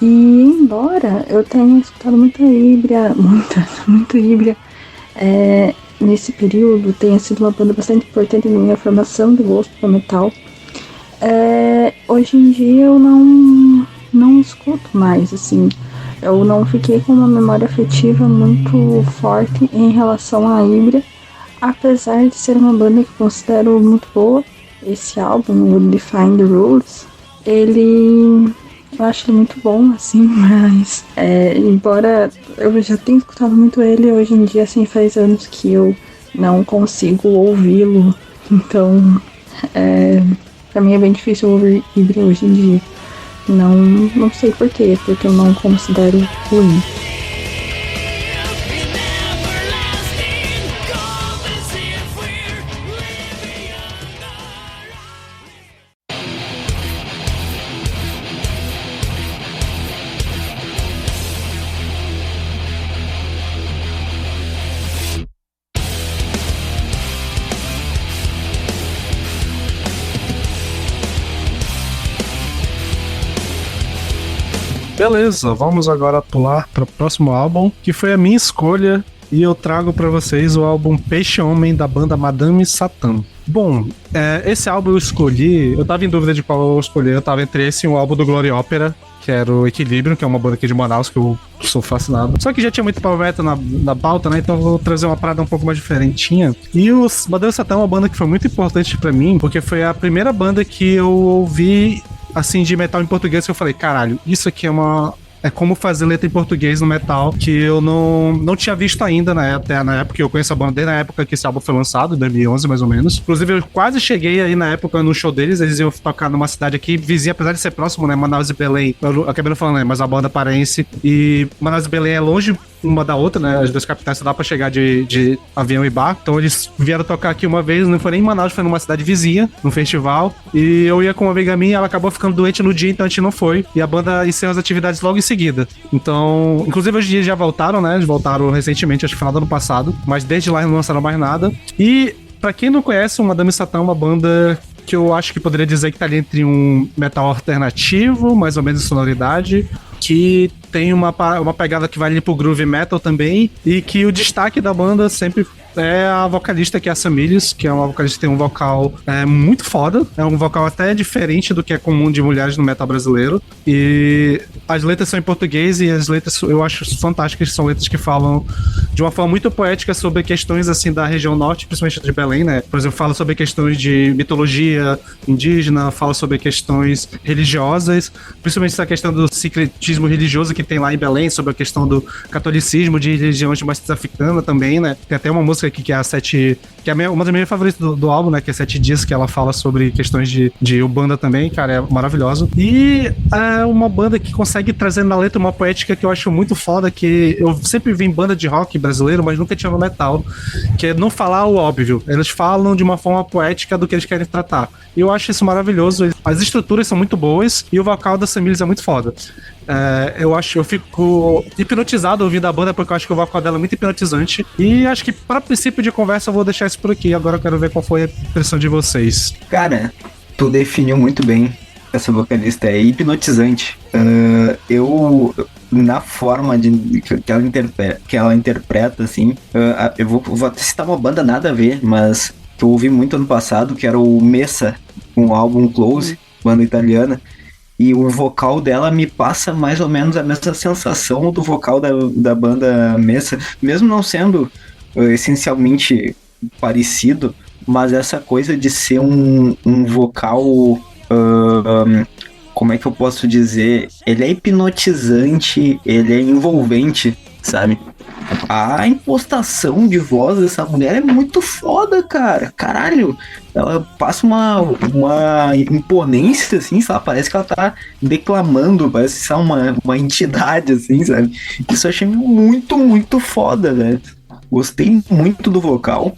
E, embora eu tenha escutado muita Hybria, muito Hybria, nesse período tenha sido uma banda bastante importante na minha formação de gosto por metal. Hoje em dia eu não escuto mais, assim. Eu não fiquei com uma memória afetiva muito forte em relação à Hybria, apesar de ser uma banda que eu considero muito boa. Esse álbum, o Define the Rules, eu acho ele muito bom, assim, mas embora eu já tenha escutado muito ele, hoje em dia, assim, faz anos que eu não consigo ouvi-lo. Então, pra mim é bem difícil ouvir Hybria hoje em dia. Não sei porquê, porque eu não considero ruim. Beleza, vamos agora pular para o próximo álbum, que foi a minha escolha, e eu trago para vocês o álbum Peixe Homem, da banda Madame Satã. Bom, esse álbum eu escolhi, eu tava em dúvida de qual eu escolhi, eu tava entre esse e um álbum do Glory Opera, que era o Equilibrium, que é uma banda aqui de Manaus, que eu sou fascinado. Só que já tinha muito power metal na pauta, né? Então eu vou trazer uma parada um pouco mais diferentinha. E o Madame Satã é uma banda que foi muito importante pra mim, porque foi a primeira banda que eu ouvi, assim, de metal em português, que eu falei, caralho, isso aqui é como fazer letra em português no metal, que eu não tinha visto ainda, até na época que eu conheço a banda, desde na época que esse álbum foi lançado, em 2011 mais ou menos. Inclusive, eu quase cheguei aí na época no show deles, eles iam tocar numa cidade aqui, vizinha, apesar de ser próximo, né, Manaus e Belém. Eu acabei não falando, né, mas a banda paraense, e Manaus e Belém é longe uma da outra, né, as duas capitais só dá pra chegar de avião e barco, então eles vieram tocar aqui uma vez, não foi nem em Manaus, foi numa cidade vizinha, num festival, e eu ia com uma amiga minha, ela acabou ficando doente no dia, então a gente não foi, e a banda encerrou as atividades logo em seguida. Então, inclusive hoje em dia já voltaram, né, eles voltaram recentemente, acho que no final do ano passado, mas desde lá não lançaram mais nada. E pra quem não conhece, o Madame Satã é uma banda que eu acho que poderia dizer que tá ali entre um metal alternativo, mais ou menos em sonoridade, que tem uma pegada que vai ali pro groove metal também, e que o destaque da banda sempre é a vocalista, que é a Samílios, que é uma vocalista que tem um vocal muito foda, é um vocal até diferente do que é comum de mulheres no metal brasileiro, e as letras são em português, e as letras eu acho fantásticas, são letras que falam de uma forma muito poética sobre questões assim da região norte, principalmente de Belém, né? Por exemplo, fala sobre questões de mitologia indígena, fala sobre questões religiosas, principalmente essa questão do secretismo religioso que tem lá em Belém, sobre a questão do catolicismo, de religião de matriz africana também, né? Tem até uma música aqui que é a Sete, que é uma das minhas favoritas do álbum, né? Que é 7 Dias, que ela fala sobre questões de Umbanda também, cara, é maravilhosa. E é uma banda que consegue trazer na letra uma poética que eu acho muito foda, que eu sempre vi em banda de rock brasileiro, mas nunca tinha no metal, que é não falar o óbvio. Eles falam de uma forma poética do que eles querem tratar. E eu acho isso maravilhoso. As estruturas são muito boas e o vocal da Samílios é muito foda. Eu fico hipnotizado ouvindo a banda, porque eu acho que o vocal dela é muito hipnotizante. E acho que para princípio de conversa eu vou deixar isso por aqui. Agora eu quero ver qual foi a impressão de vocês. Cara, tu definiu muito bem. Essa vocalista é hipnotizante. Na forma que ela interpreta, assim, eu vou até citar uma banda nada a ver, mas que eu ouvi muito ano passado, que era o Messa, com o álbum Close, banda italiana. E o vocal dela me passa mais ou menos a mesma sensação do vocal da banda Messa, mesmo não sendo essencialmente parecido, mas essa coisa de ser um vocal, como é que eu posso dizer? Ele é hipnotizante, ele é envolvente, sabe? A impostação de voz dessa mulher é muito foda, cara. Caralho. Ela passa uma imponência, assim, sabe? Parece que ela tá declamando, parece ser uma entidade, assim, sabe? Isso eu achei muito, muito foda, velho. Gostei muito do vocal.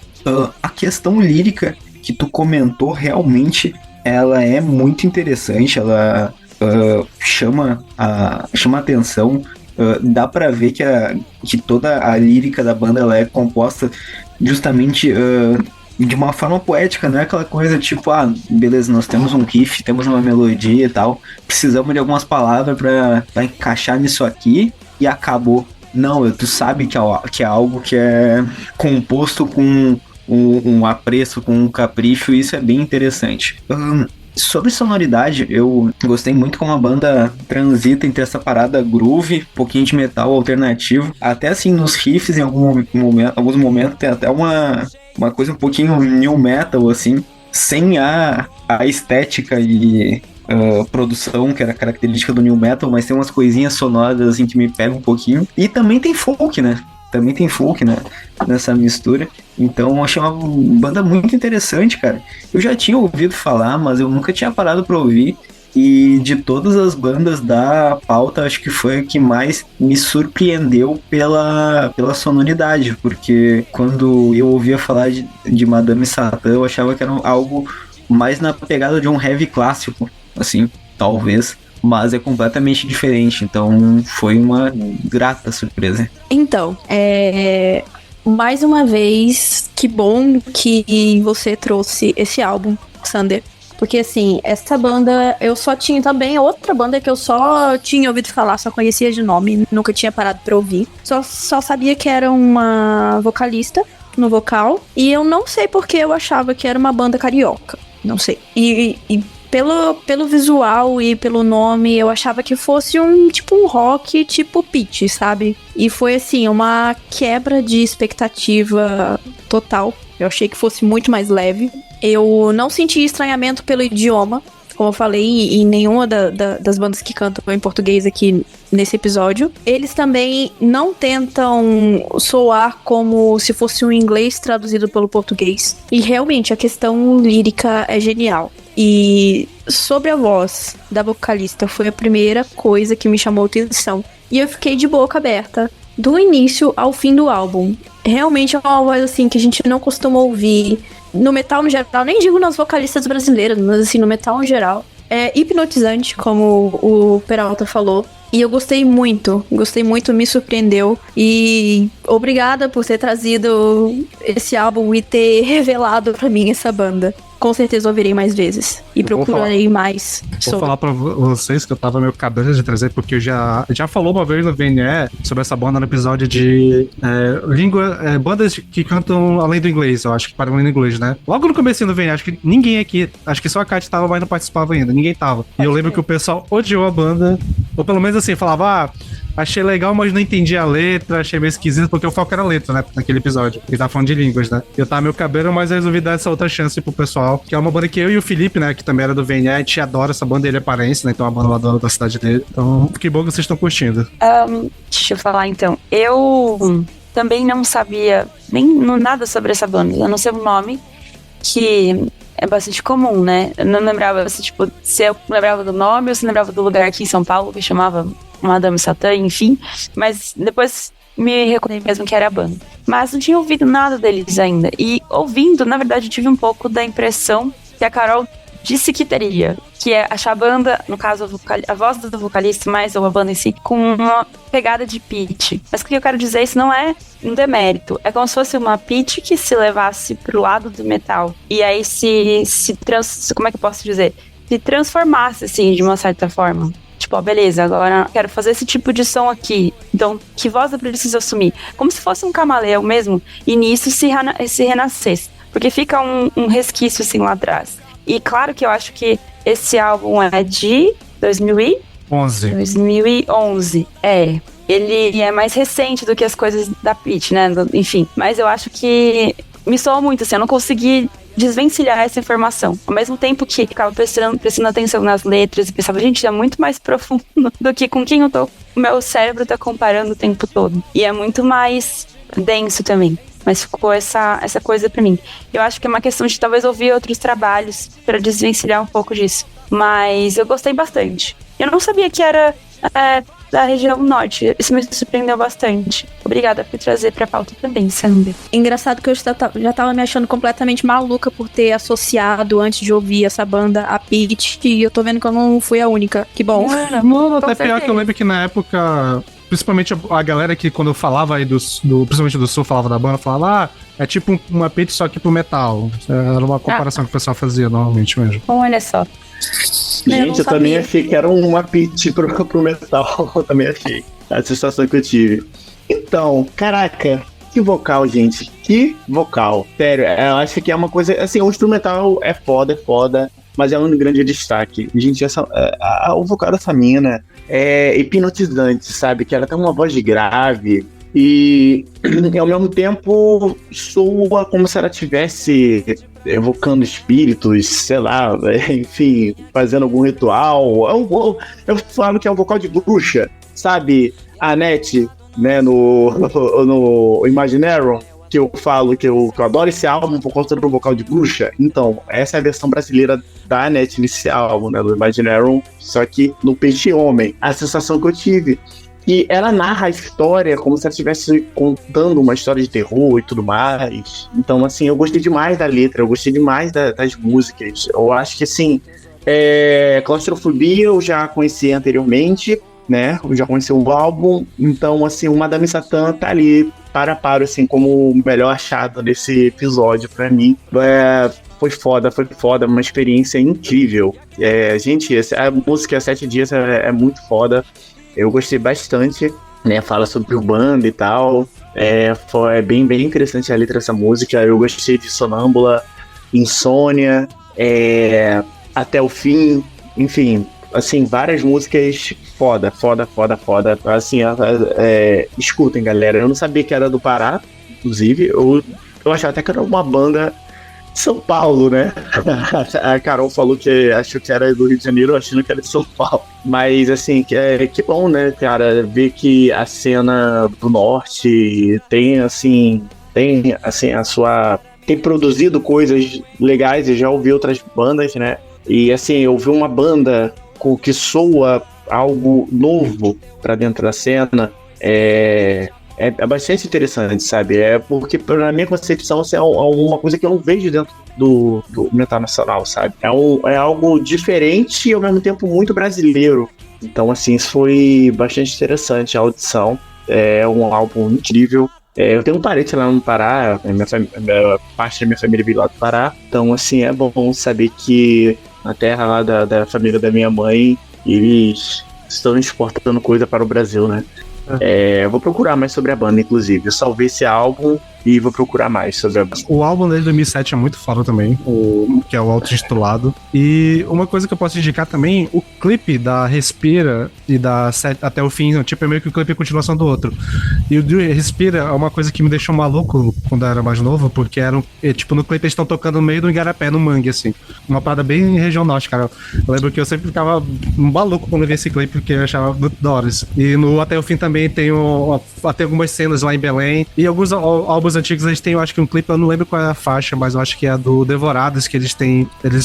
A questão lírica que tu comentou, realmente, ela é muito interessante. Ela chama a atenção. Dá pra ver que toda a lírica da banda ela é composta justamente de uma forma poética, não é aquela coisa tipo, beleza, nós temos um riff, temos uma melodia e tal, precisamos de algumas palavras pra encaixar nisso aqui e acabou. Não, tu sabe que é algo que é composto com um apreço, com um capricho, e isso é bem interessante. Sobre sonoridade, eu gostei muito como a banda transita entre essa parada groove, um pouquinho de metal alternativo, até assim nos riffs em alguns momentos tem até uma coisa um pouquinho new metal, assim, sem a estética e produção que era característica do new metal, mas tem umas coisinhas sonoras assim que me pegam um pouquinho. E também tem folk, né? Nessa mistura. Então eu achei uma banda muito interessante, cara. Eu já tinha ouvido falar, mas eu nunca tinha parado pra ouvir. E de todas as bandas da pauta, acho que foi a que mais me surpreendeu pela sonoridade. Porque quando eu ouvia falar de Madame Satã, eu achava que era algo mais na pegada de um heavy clássico, assim, talvez. Mas é completamente diferente, então foi uma grata surpresa. Então, mais uma vez, que bom que você trouxe esse álbum, Sander. Porque, assim, essa banda, eu só tinha também outra banda que eu só tinha ouvido falar, só conhecia de nome, nunca tinha parado pra ouvir. Só sabia que era uma vocalista no vocal, e eu não sei porque eu achava que era uma banda carioca, não sei. E pelo visual e pelo nome, eu achava que fosse um rock tipo Pitty, sabe? E foi assim, uma quebra de expectativa total. Eu achei que fosse muito mais leve. Eu não senti estranhamento pelo idioma, como eu falei, em nenhuma das bandas que cantam em português aqui nesse episódio. Eles também não tentam soar como se fosse um inglês traduzido pelo português. E realmente, a questão lírica é genial. E sobre a voz da vocalista, foi a primeira coisa que me chamou atenção. E eu fiquei de boca aberta, do início ao fim do álbum. Realmente é uma voz assim que a gente não costuma ouvir no metal no geral, nem digo nas vocalistas brasileiras, mas assim, no metal no geral. É hipnotizante, como o Peralta falou. E eu gostei muito, me surpreendeu. E obrigada por ter trazido esse álbum e ter revelado pra mim essa banda. Com certeza ouvirei mais vezes. E procurarei mais sobre. Vou falar pra vocês que eu tava meio cabeça de trazer, porque eu já falou uma vez no VNE sobre essa banda no episódio de bandas que cantam além do inglês, eu acho que para além do inglês, né? Logo no comecinho do VNE, acho que ninguém aqui, acho que só a Kat tava, mas não participava ainda, ninguém tava. E eu lembro que o pessoal odiou a banda, ou pelo menos assim, falava, achei legal, mas não entendi a letra, achei meio esquisito, porque o foco era a letra, né, naquele episódio. Ele tava falando de línguas, né? Eu tava meio cabelo, mas eu resolvi dar essa outra chance pro pessoal, que é uma banda que eu e o Felipe, né, que também era do VNE, a gente adora essa banda, ele é paraense, né, então é uma banda lá da cidade dele. Então, que bom que vocês estão curtindo. Deixa eu falar, então. Eu também não sabia nada sobre essa banda, eu não sei o nome, que é bastante comum, né? Eu não lembrava, se eu lembrava do nome ou se lembrava do lugar aqui em São Paulo que chamava Madame Satã, enfim. Mas depois me recordei mesmo que era a banda. Mas não tinha ouvido nada deles ainda. E ouvindo, na verdade, eu tive um pouco da impressão que a Carol disse que teria. Que é achar a banda, no caso, a voz do vocalista, mais ou a banda em si, com uma pegada de pitch. Mas o que eu quero dizer, isso não é um demérito. É como se fosse uma pitch que se levasse pro lado do metal. E aí como é que eu posso dizer? Se transformasse, assim, de uma certa forma. Tipo, beleza, agora quero fazer esse tipo de som aqui. Então, que voz eu preciso assumir? Como se fosse um camaleão mesmo, e nisso se renascesse. Porque fica um resquício, assim, lá atrás. E claro que eu acho que esse álbum é de 2011. Ele é mais recente do que as coisas da Pitty, né? Enfim, mas eu acho que me soou muito, assim, eu não consegui desvencilhar essa informação. Ao mesmo tempo que ficava prestando atenção nas letras e pensava, gente, é muito mais profundo do que com quem eu tô o meu cérebro tá comparando o tempo todo. E é muito mais denso também. Mas ficou essa coisa pra mim. Eu acho que é uma questão de talvez ouvir outros trabalhos pra desvencilhar um pouco disso. Mas eu gostei bastante. Eu não sabia que era da região norte. Isso me surpreendeu bastante. Obrigada por trazer pra pauta também, Sander. Engraçado que eu já tava me achando completamente maluca por ter associado, antes de ouvir essa banda, a Pitty, e eu tô vendo que eu não fui a única. Que bom. Mano, até pior que eu lembro que na época, principalmente a galera que quando eu falava aí principalmente do sul, falava da banda, falava, é tipo uma Pitty só que pro metal. Era uma comparação que o pessoal fazia normalmente mesmo. Bom, olha só. Gente, eu também achei que era uma Pitty pro metal. Eu também achei. Essa situação que eu tive. Então, caraca, que vocal, gente. Que vocal. Sério, eu acho que é uma coisa. Assim, o instrumental é foda. Mas é um grande destaque. Gente, o vocal dessa mina é hipnotizante, sabe? Que ela tem uma voz grave e ao mesmo tempo soa como se ela estivesse evocando espíritos, sei lá, enfim, fazendo algum ritual. Eu falo que é um vocal de bruxa, sabe? A Annette, né, no Imaginarium, que eu falo que eu adoro esse álbum por conta do vocal de bruxa. Então, essa é a versão brasileira da Annette nesse álbum, né, do Imaginarium, só que no Peixe Homem. A sensação que eu tive. E ela narra a história como se ela estivesse contando uma história de terror e tudo mais. Então, assim, eu gostei demais da letra, eu gostei demais das músicas. Eu acho que, assim, Claustrofobia eu já conheci anteriormente, né? Eu já conheci o álbum. Então, assim, o Madame Satã tá ali para, assim, como o melhor achado desse episódio pra mim. Foi foda, uma experiência incrível. Gente, a música 7 Dias é muito foda. Eu gostei bastante, né? Fala sobre o bando e tal. É bem interessante a letra dessa música. Eu gostei de Sonâmbula, Insônia, Até o Fim. Enfim, assim, várias músicas foda. Assim, escutem, galera. Eu não sabia que era do Pará, inclusive. Eu achava até que era uma banda de São Paulo, né? A Carol falou que achou que era do Rio de Janeiro, achando que era de São Paulo. Mas, assim, que bom, né, cara, ver que a cena do Norte tem produzido coisas legais. Eu já ouvi outras bandas, né? E, assim, eu ouvi uma banda que soa algo novo pra dentro da cena. É bastante interessante, sabe? Porque, na minha concepção, é uma coisa que eu não vejo dentro do metal nacional, sabe? É algo diferente e, ao mesmo tempo, muito brasileiro. Então, assim, isso foi bastante interessante a audição. É um álbum incrível. Eu tenho um parente lá no Pará, parte da minha família veio lá do Pará. Então, assim, é bom saber que na terra lá da família da minha mãe, eles estão exportando coisa para o Brasil, né? Eu vou procurar mais sobre a banda, inclusive. Eu salvei esse álbum e vou procurar mais sobre a banda. O álbum desde 2007 é muito foda também, que é o auto-intitulado. E uma coisa que eu posso indicar também, o clipe da Respira e da Até o Fim, tipo, é meio que o clipe é continuação do outro. E o do Respira é uma coisa que me deixou maluco quando eu era mais novo, porque tipo, no clipe eles estão tocando no meio do Igarapé, no mangue, assim. Uma parada bem região norte, cara. Eu lembro que eu sempre ficava maluco quando eu via esse clipe, porque eu achava muito da hora isso. E no Até o Fim também tem algumas cenas lá em Belém. E alguns álbuns antigos eles têm, eu acho que um clipe, eu não lembro qual é a faixa, mas eu acho que é a do Devorados, que eles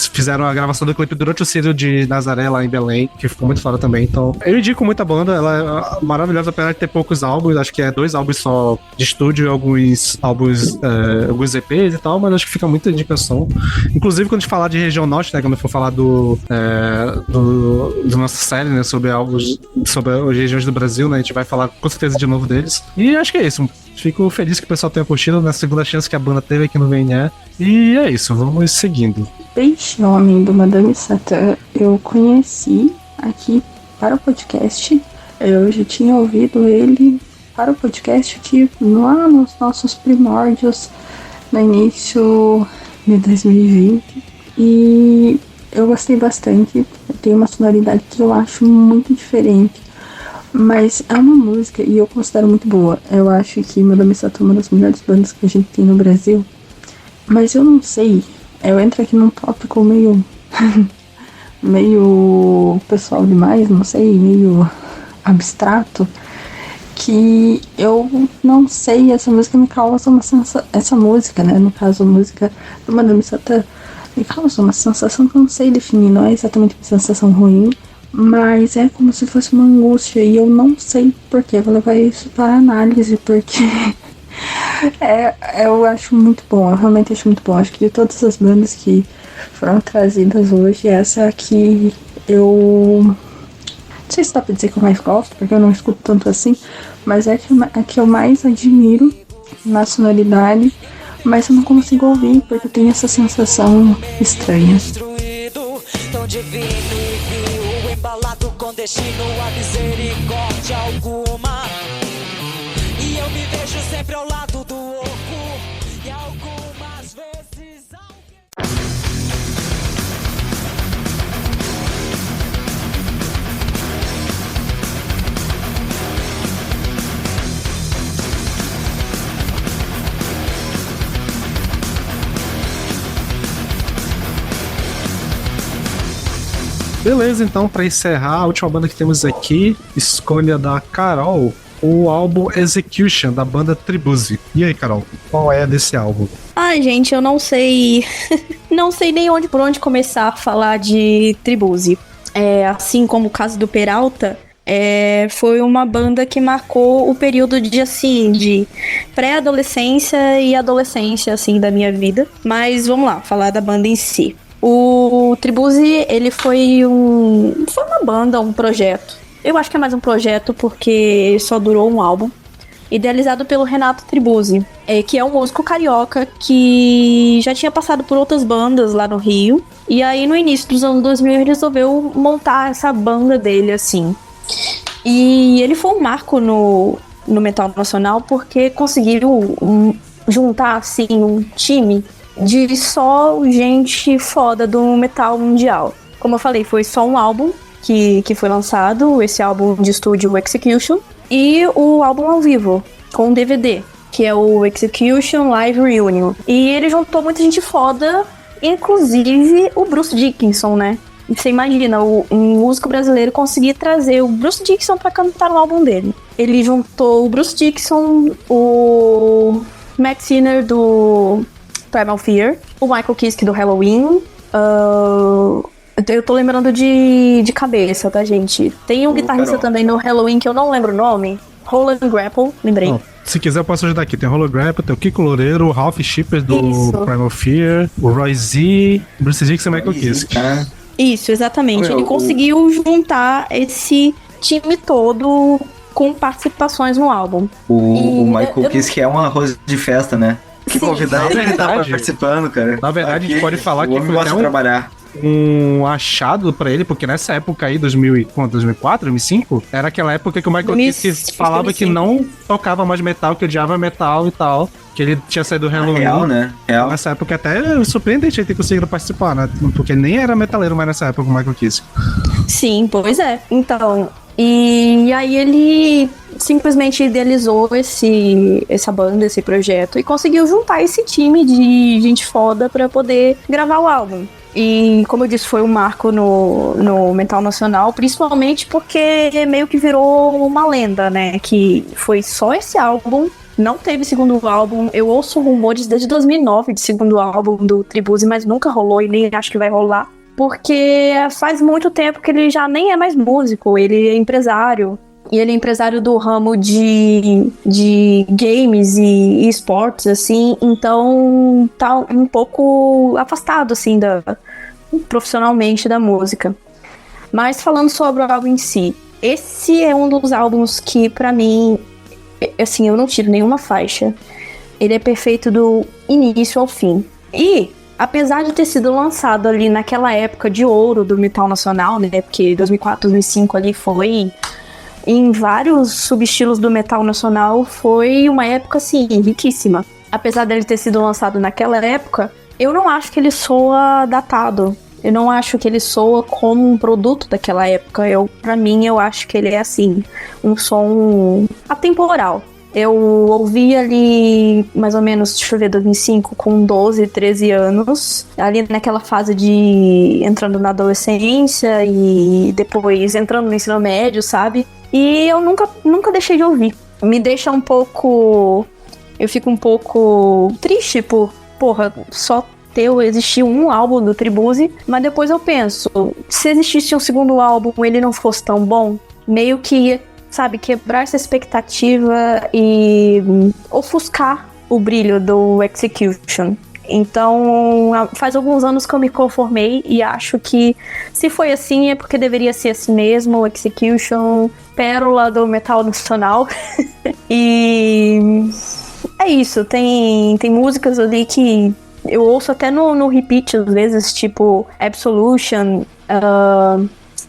fizeram a gravação do clipe durante o Círio de Nazaré lá em Belém, que ficou muito foda também. Então, eu indico muito a banda, ela é maravilhosa, apesar de ter poucos álbuns, acho que 2 álbuns só de estúdio e alguns alguns EPs e tal, mas acho que fica muita indicação. Inclusive, quando a gente falar de região norte, né, quando eu for falar do nossa série, né, sobre álbuns, sobre as regiões do Brasil, né, a gente vai falar com certeza de novo deles. E acho que é isso. Fico feliz que o pessoal tenha curtido na segunda chance que a banda teve aqui no VNE. E é isso, vamos seguindo. Peixe Homem do Madame Satã eu conheci aqui para o podcast. Eu já tinha ouvido ele para o podcast aqui lá nos nossos primórdios, no início de 2020. E eu gostei bastante. Tem uma sonoridade que eu acho muito diferente. Mas é uma música e eu considero muito boa. Eu acho que Madame Satã é uma das melhores bandas que a gente tem no Brasil. Mas eu não sei. Eu entro aqui num tópico meio pessoal demais, não sei, meio abstrato que eu não sei, essa música me causa uma sensação, essa música, né, no caso a música do Madame Satã, me causa uma sensação que eu não sei definir, não é exatamente uma sensação ruim, mas é como se fosse uma angústia e eu não sei porquê, vou levar isso para análise, porque eu acho muito bom, eu realmente acho muito bom, acho que de todas as bandas que foram trazidas hoje, essa aqui eu não sei se dá pra dizer que eu mais gosto, porque eu não escuto tanto assim, mas é a que eu mais admiro na sonoridade, mas eu não consigo ouvir porque eu tenho essa sensação estranha. Tão divino e vil, embalado com destino a misericórdia alguma. E eu me vejo sempre ao lado do oco, e algumas vezes Beleza, então, pra encerrar, a última banda que temos aqui, escolha da Carol, o álbum Execution, da banda Tribuse. E aí, Carol, qual é desse álbum? Ai, gente, eu não sei. Não sei nem por onde começar a falar de Tribuse. Assim como o caso do Peralta, foi uma banda que marcou o período de pré-adolescência e adolescência, assim, da minha vida. Mas vamos lá, falar da banda em si. O Tribuse, ele foi uma banda, um projeto. Eu acho que é mais um projeto porque só durou um álbum. Idealizado pelo Renato Tribuse, que é um músico carioca que já tinha passado por outras bandas lá no Rio. E aí, no início dos anos 2000, ele resolveu montar essa banda dele, assim. E ele foi um marco no metal nacional porque conseguiu juntar, assim, um time de só gente foda do metal mundial. Como eu falei, foi só um álbum que foi lançado, esse álbum de estúdio, o Execution, e o álbum ao vivo, com DVD, que é o Execution Live Reunion. E ele juntou muita gente foda, inclusive o Bruce Dickinson, né? Você imagina, um músico brasileiro conseguir trazer o Bruce Dickinson pra cantar no álbum dele. Ele juntou o Bruce Dickinson, o Matt Sinner do Primal Fear, o Michael Kiske do Halloween, eu tô lembrando de cabeça, tá, gente? Tem um guitarrista também no Halloween que eu não lembro o nome, Roland Grapple, lembrei. Se quiser eu posso ajudar aqui, tem o Roland Grapple, tem o Kiko Loureiro, o Ralph Shipper do Primal Fear, o Roy Z, Bruce Dickinson e o Michael Kiske. Isso, exatamente. Ele conseguiu juntar esse time todo com participações no álbum. O Michael Kiske é um arroz de festa, né? Que convidado ele tá participando, cara. Na verdade, a gente pode falar que foi até trabalhar. Um achado pra ele, porque nessa época aí, 2004, 2005, era aquela época que o Michael Kiske falava que não tocava mais metal, que odiava metal e tal, que ele tinha saído do Halloween. Real, né? Real. Nessa época até surpreendente ele ter conseguido participar, né? Porque ele nem era metaleiro mais nessa época, o Michael Kiske. Sim, pois é. Então, e aí ele simplesmente idealizou essa banda, esse projeto, e conseguiu juntar esse time de gente foda pra poder gravar o álbum. E, como eu disse, foi um marco no metal nacional, principalmente porque meio que virou uma lenda, né? Que foi só esse álbum, não teve segundo álbum. Eu ouço rumores desde 2009 de segundo álbum do Tribuse, mas nunca rolou e nem acho que vai rolar. Porque faz muito tempo que ele já nem é mais músico, ele é empresário. E ele é empresário do ramo de games e esportes, assim, então tá um pouco afastado, assim, profissionalmente da música. Mas falando sobre o álbum em si, esse é um dos álbuns que, pra mim, assim, eu não tiro nenhuma faixa. Ele é perfeito do início ao fim. E, apesar de ter sido lançado ali naquela época de ouro do metal nacional, né, porque 2004, 2005 ali foi... em vários subestilos do metal nacional, foi uma época, assim, riquíssima. Apesar dele ter sido lançado naquela época, eu não acho que ele soa datado. Eu não acho que ele soa como um produto daquela época. Pra mim, eu acho que ele é, assim, um som atemporal. Eu ouvi ali, mais ou menos, deixa eu ver, 2005, com 12, 13 anos. Ali naquela fase de entrando na adolescência e depois entrando no ensino médio, sabe? E eu nunca deixei de ouvir. Me deixa um pouco... Eu fico um pouco triste por, porra, só existir um álbum do Tribuzzi, mas depois eu penso, se existisse um segundo álbum e ele não fosse tão bom, meio que, sabe, quebrar essa expectativa e ofuscar o brilho do Execution. Então, faz alguns anos que eu me conformei e acho que se foi assim é porque deveria ser assim mesmo. O Execution, pérola do metal nacional. E é isso, tem músicas ali que eu ouço até no repeat às vezes, tipo Absolution,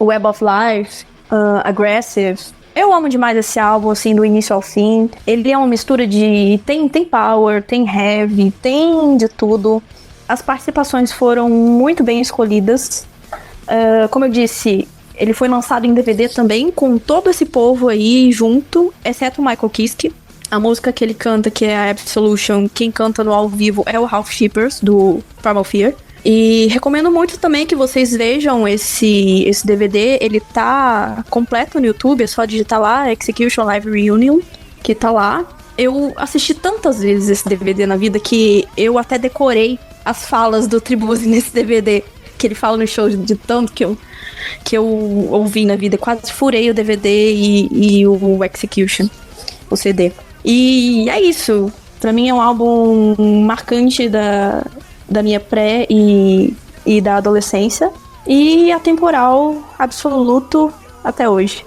Web of Life, Aggressive. Eu amo demais esse álbum, assim, do início ao fim. Ele é uma mistura de... Tem power, tem heavy, tem de tudo. As participações foram muito bem escolhidas. Como eu disse, ele foi lançado em DVD também, com todo esse povo aí junto, exceto o Michael Kiske. A música que ele canta, que é a Absolution, quem canta no ao vivo é o Ralph Shippers, do Primal Fear. E recomendo muito também que vocês vejam esse DVD, ele tá completo no YouTube, é só digitar lá, Execution Live Reunion, que tá lá. Eu assisti tantas vezes esse DVD na vida que eu até decorei as falas do Tribuzzi nesse DVD, que ele fala no show de tanto que eu ouvi na vida. Quase furei o DVD e o Execution, o CD. E é isso, pra mim é um álbum marcante da minha pré e da adolescência, e atemporal absoluto até hoje.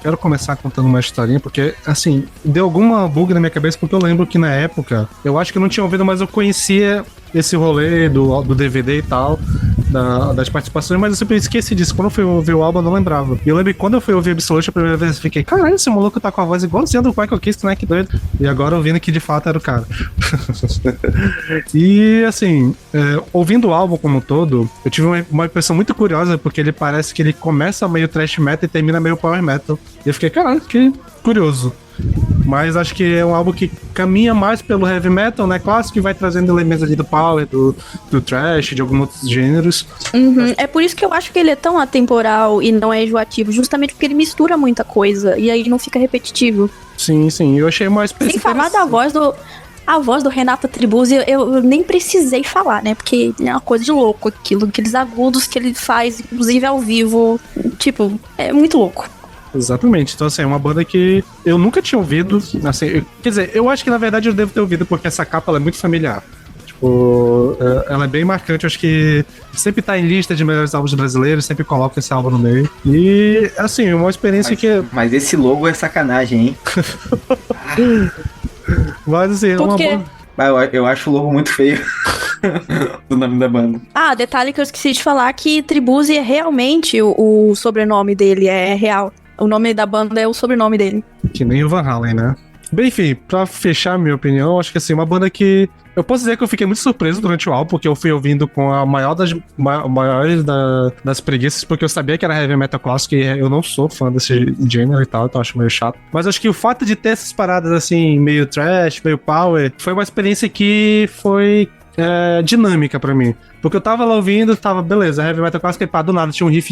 Quero começar contando uma historinha, porque, assim, deu alguma bug na minha cabeça, porque eu lembro que na época, eu acho que eu não tinha ouvido, mas eu conhecia esse rolê do DVD e tal, das participações, mas eu sempre esqueci disso. Quando eu fui ouvir o álbum, eu não lembrava. E eu lembro que quando eu fui ouvir Absolution a primeira vez, eu fiquei, caralho, esse maluco tá com a voz igualzinha do Michael Kiske, né? Que doido. E agora ouvindo que de fato era o cara. E, assim, ouvindo o álbum como um todo, eu tive uma impressão muito curiosa, porque ele parece que ele começa meio thrash metal e termina meio power metal. E eu fiquei, caralho, que curioso. Mas acho que é um álbum que caminha mais pelo heavy metal, né? Clássico, que vai trazendo elementos ali do power, do thrash, de alguns outros gêneros. Uhum. É por isso que eu acho que ele é tão atemporal e não é enjoativo, justamente porque ele mistura muita coisa e aí não fica repetitivo. Sim, sim. Eu achei mais... Sem falar da voz do Renato Tribuzzi, eu nem precisei falar, né? Porque é uma coisa de louco aquilo, aqueles agudos que ele faz, inclusive ao vivo. Tipo, é muito louco. Exatamente, então assim, é uma banda que eu nunca tinha ouvido, assim, quer dizer, eu acho que na verdade eu devo ter ouvido porque essa capa ela é muito familiar, tipo, ela é bem marcante, eu acho que sempre tá em lista de melhores álbuns brasileiros, sempre coloca esse álbum no meio, e assim, uma experiência Mas esse logo é sacanagem, hein? Mas assim, é uma quê? banda... Eu acho o logo muito feio do nome da banda. Detalhe que eu esqueci de falar, que Tribuzzi é realmente o sobrenome dele, é real. O nome da banda é o sobrenome dele. Que nem o Van Halen, né? Bem, enfim, pra fechar minha opinião, acho que assim, uma banda que... Eu posso dizer que eu fiquei muito surpreso durante o álbum, porque eu fui ouvindo com a maior das preguiças, porque eu sabia que era heavy metal clássico e eu não sou fã desse gênero e tal, então eu acho meio chato. Mas acho que o fato de ter essas paradas assim, meio trash, meio power, foi uma experiência que foi... dinâmica pra mim. Porque eu tava lá ouvindo, tava, beleza, heavy metal clássico, e pá, do nada tinha um riff,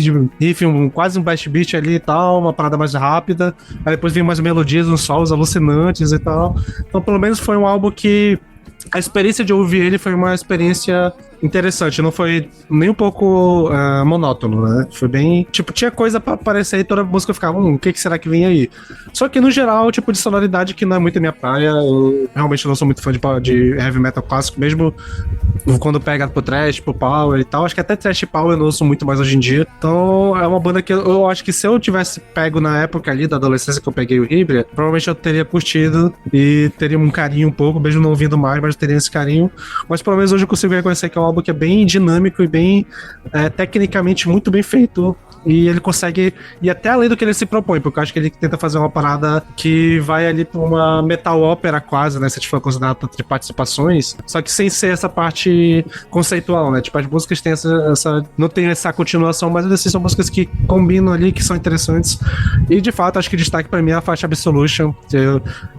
quase um blast beat ali e tal, uma parada mais rápida, aí depois vinha mais melodias, uns solos alucinantes e tal. Então pelo menos foi um álbum que a experiência de ouvir ele foi uma experiência interessante, não foi nem um pouco monótono, né? Foi bem... Tipo, tinha coisa pra aparecer e toda a música ficava, o que será que vem aí? Só que, no geral, tipo de sonoridade que não é muito a minha praia, eu realmente não sou muito fã de heavy metal clássico, mesmo quando pega pro thrash, pro power e tal. Acho que até thrash e power eu não ouço muito mais hoje em dia. Então, é uma banda que eu acho que se eu tivesse pego na época ali da adolescência que eu peguei o Hybria, provavelmente eu teria curtido e teria um carinho um pouco, mesmo não ouvindo mais, mas teria esse carinho. Mas pelo menos hoje eu consigo reconhecer que é um álbum que é bem dinâmico e bem tecnicamente muito bem feito, e ele consegue ir até além do que ele se propõe, porque eu acho que ele tenta fazer uma parada que vai ali pra uma metal ópera quase, né, se a gente for considerar de participações, só que sem ser essa parte conceitual, né, tipo as músicas têm essa não tem essa continuação, mas essas são músicas que combinam ali, que são interessantes, e de fato acho que destaque pra mim é a faixa Absolution, que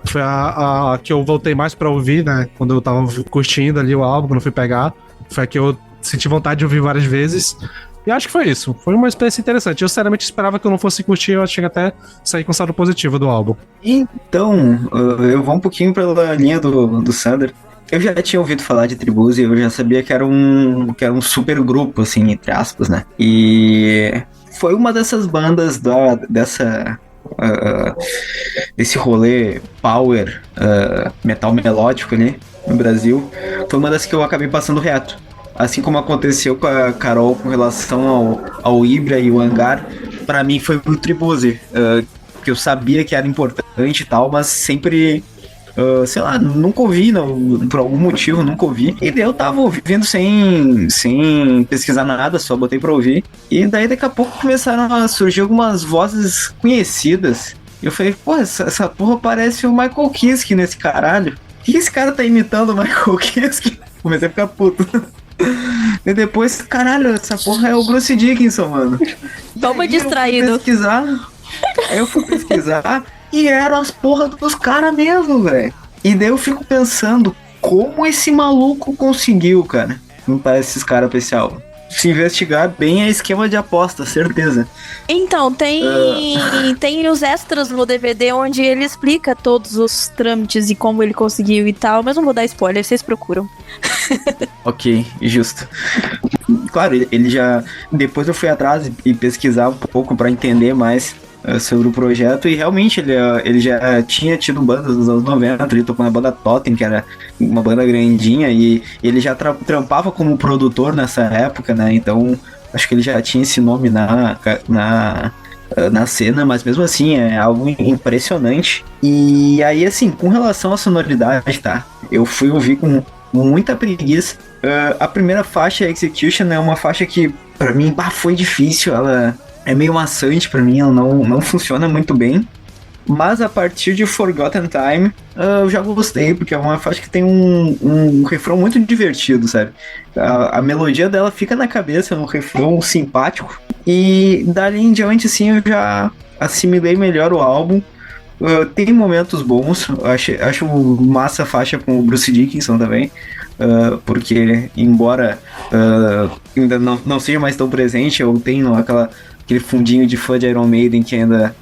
foi a que eu voltei mais pra ouvir, né, quando eu tava curtindo ali o álbum, quando eu fui pegar. Foi a que eu senti vontade de ouvir várias vezes. E acho que foi isso. Foi uma experiência interessante. Eu, sinceramente, esperava que eu não fosse curtir. Eu achei que até sair com saldo positivo do álbum. Então, eu vou um pouquinho pela linha do Sander. Eu já tinha ouvido falar de Tribuse, eu já sabia que era um super grupo, assim, entre aspas, né? E foi uma dessas bandas desse rolê power, metal melódico ali no Brasil. Foi uma das que eu acabei passando reto. Assim como aconteceu com a Carol com relação ao Ibra e o Hangar, pra mim foi o Tribuse, que eu sabia que era importante e tal, mas sempre... sei lá, nunca ouvi, não, por algum motivo, nunca ouvi. E daí eu tava ouvindo sem pesquisar nada, só botei pra ouvir. E daí daqui a pouco começaram a surgir algumas vozes conhecidas. E eu falei, pô, essa porra parece o Michael Kiske nesse caralho. O que esse cara tá imitando o Michael Kiske? Comecei a ficar puto. E depois, caralho, essa porra é o Bruce Dickinson, mano. Toma distraído. Aí eu fui pesquisar. E eram as porras dos caras mesmo, velho. E daí eu fico pensando, como esse maluco conseguiu, cara, juntar esses caras pra esse álbum? Se investigar bem é esquema de aposta, certeza. Então, tem os extras no DVD onde ele explica todos os trâmites e como ele conseguiu e tal, mas não vou dar spoiler, vocês procuram. Ok, justo. Claro, ele já... Depois eu fui atrás e pesquisar um pouco pra entender mais sobre o projeto, e realmente ele já tinha tido bandas nos anos 90, ele tocou na banda Totem, que era uma banda grandinha, e ele já trampava como produtor nessa época, né, então acho que ele já tinha esse nome na cena, mas mesmo assim é algo impressionante. E aí, assim, com relação à sonoridade, tá, eu fui ouvir com muita preguiça. A primeira faixa, Execution, é uma faixa que pra mim foi difícil, ela é meio maçante pra mim, ela não funciona muito bem. Mas a partir de Forgotten Time, eu já gostei, porque é uma faixa que tem um refrão muito divertido, sabe? A melodia dela fica na cabeça, é um refrão simpático. E dali em diante, assim, eu já assimilei melhor o álbum. Tem momentos bons, acho massa a faixa com o Bruce Dickinson também. Porque, embora ainda não seja mais tão presente, eu tenho aquele fundinho de fã de Iron Maiden que ainda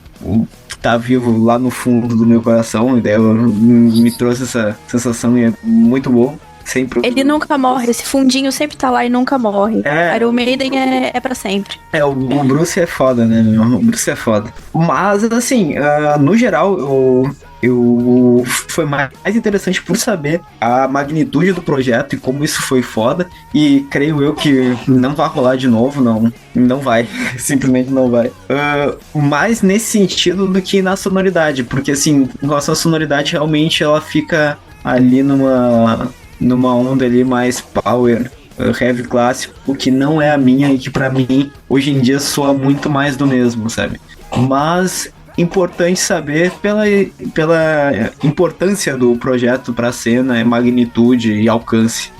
tá vivo lá no fundo do meu coração, e daí me trouxe essa sensação e é muito bom. Sempre. Ele nunca morre, esse fundinho sempre tá lá e nunca morre. Iron Maiden é pra sempre. O Bruce é foda, né? O Bruce é foda. Mas, assim, no geral, foi mais interessante por saber a magnitude do projeto e como isso foi foda. E creio eu que não vai rolar de novo, não vai. Simplesmente não vai. Mais nesse sentido do que na sonoridade, porque, assim, em relação à sonoridade, realmente ela fica ali numa onda ali mais power, heavy clássico, o que não é a minha e que pra mim hoje em dia soa muito mais do mesmo, sabe? Mas importante saber pela importância do projeto pra cena, magnitude e alcance.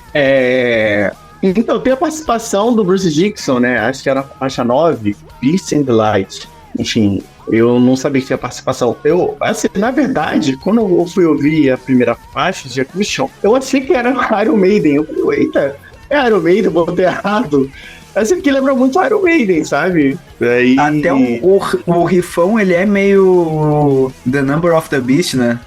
Então, tem a participação do Bruce Dickinson, né? Acho que era a faixa 9, Peace and the Light. Enfim, eu não sabia que tinha participação. Na verdade, quando eu fui ouvir a primeira faixa de Execution, eu achei que era Iron Maiden. Eu falei, eita, é Iron Maiden, botei errado. Essa aqui lembra muito Iron Maiden, sabe? Até o rifão, ele é meio The Number of the Beast, né?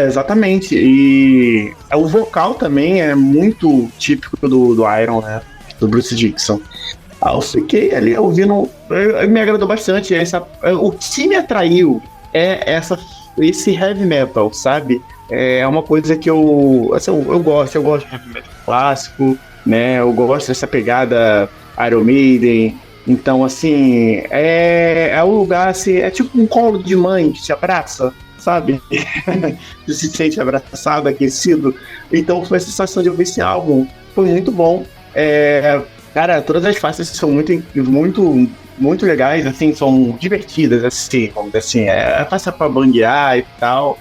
Exatamente. E o vocal também é muito típico do Iron, né? Do Bruce Dickinson. Eu fiquei ali ouvindo, me agradou bastante. O que me atraiu é esse heavy metal, sabe? É uma coisa que eu gosto de heavy metal clássico, né? Eu gosto dessa pegada Iron Maiden. Então, assim, é um lugar, assim, é tipo um colo de mãe que te abraça, sabe? Você se sente abraçado, aquecido. Então, foi a sensação de ouvir esse álbum. Foi muito bom. Cara, todas as faixas são muito legais, assim, são divertidas, assim, vamos dizer assim. É fácil pra banguear e tal.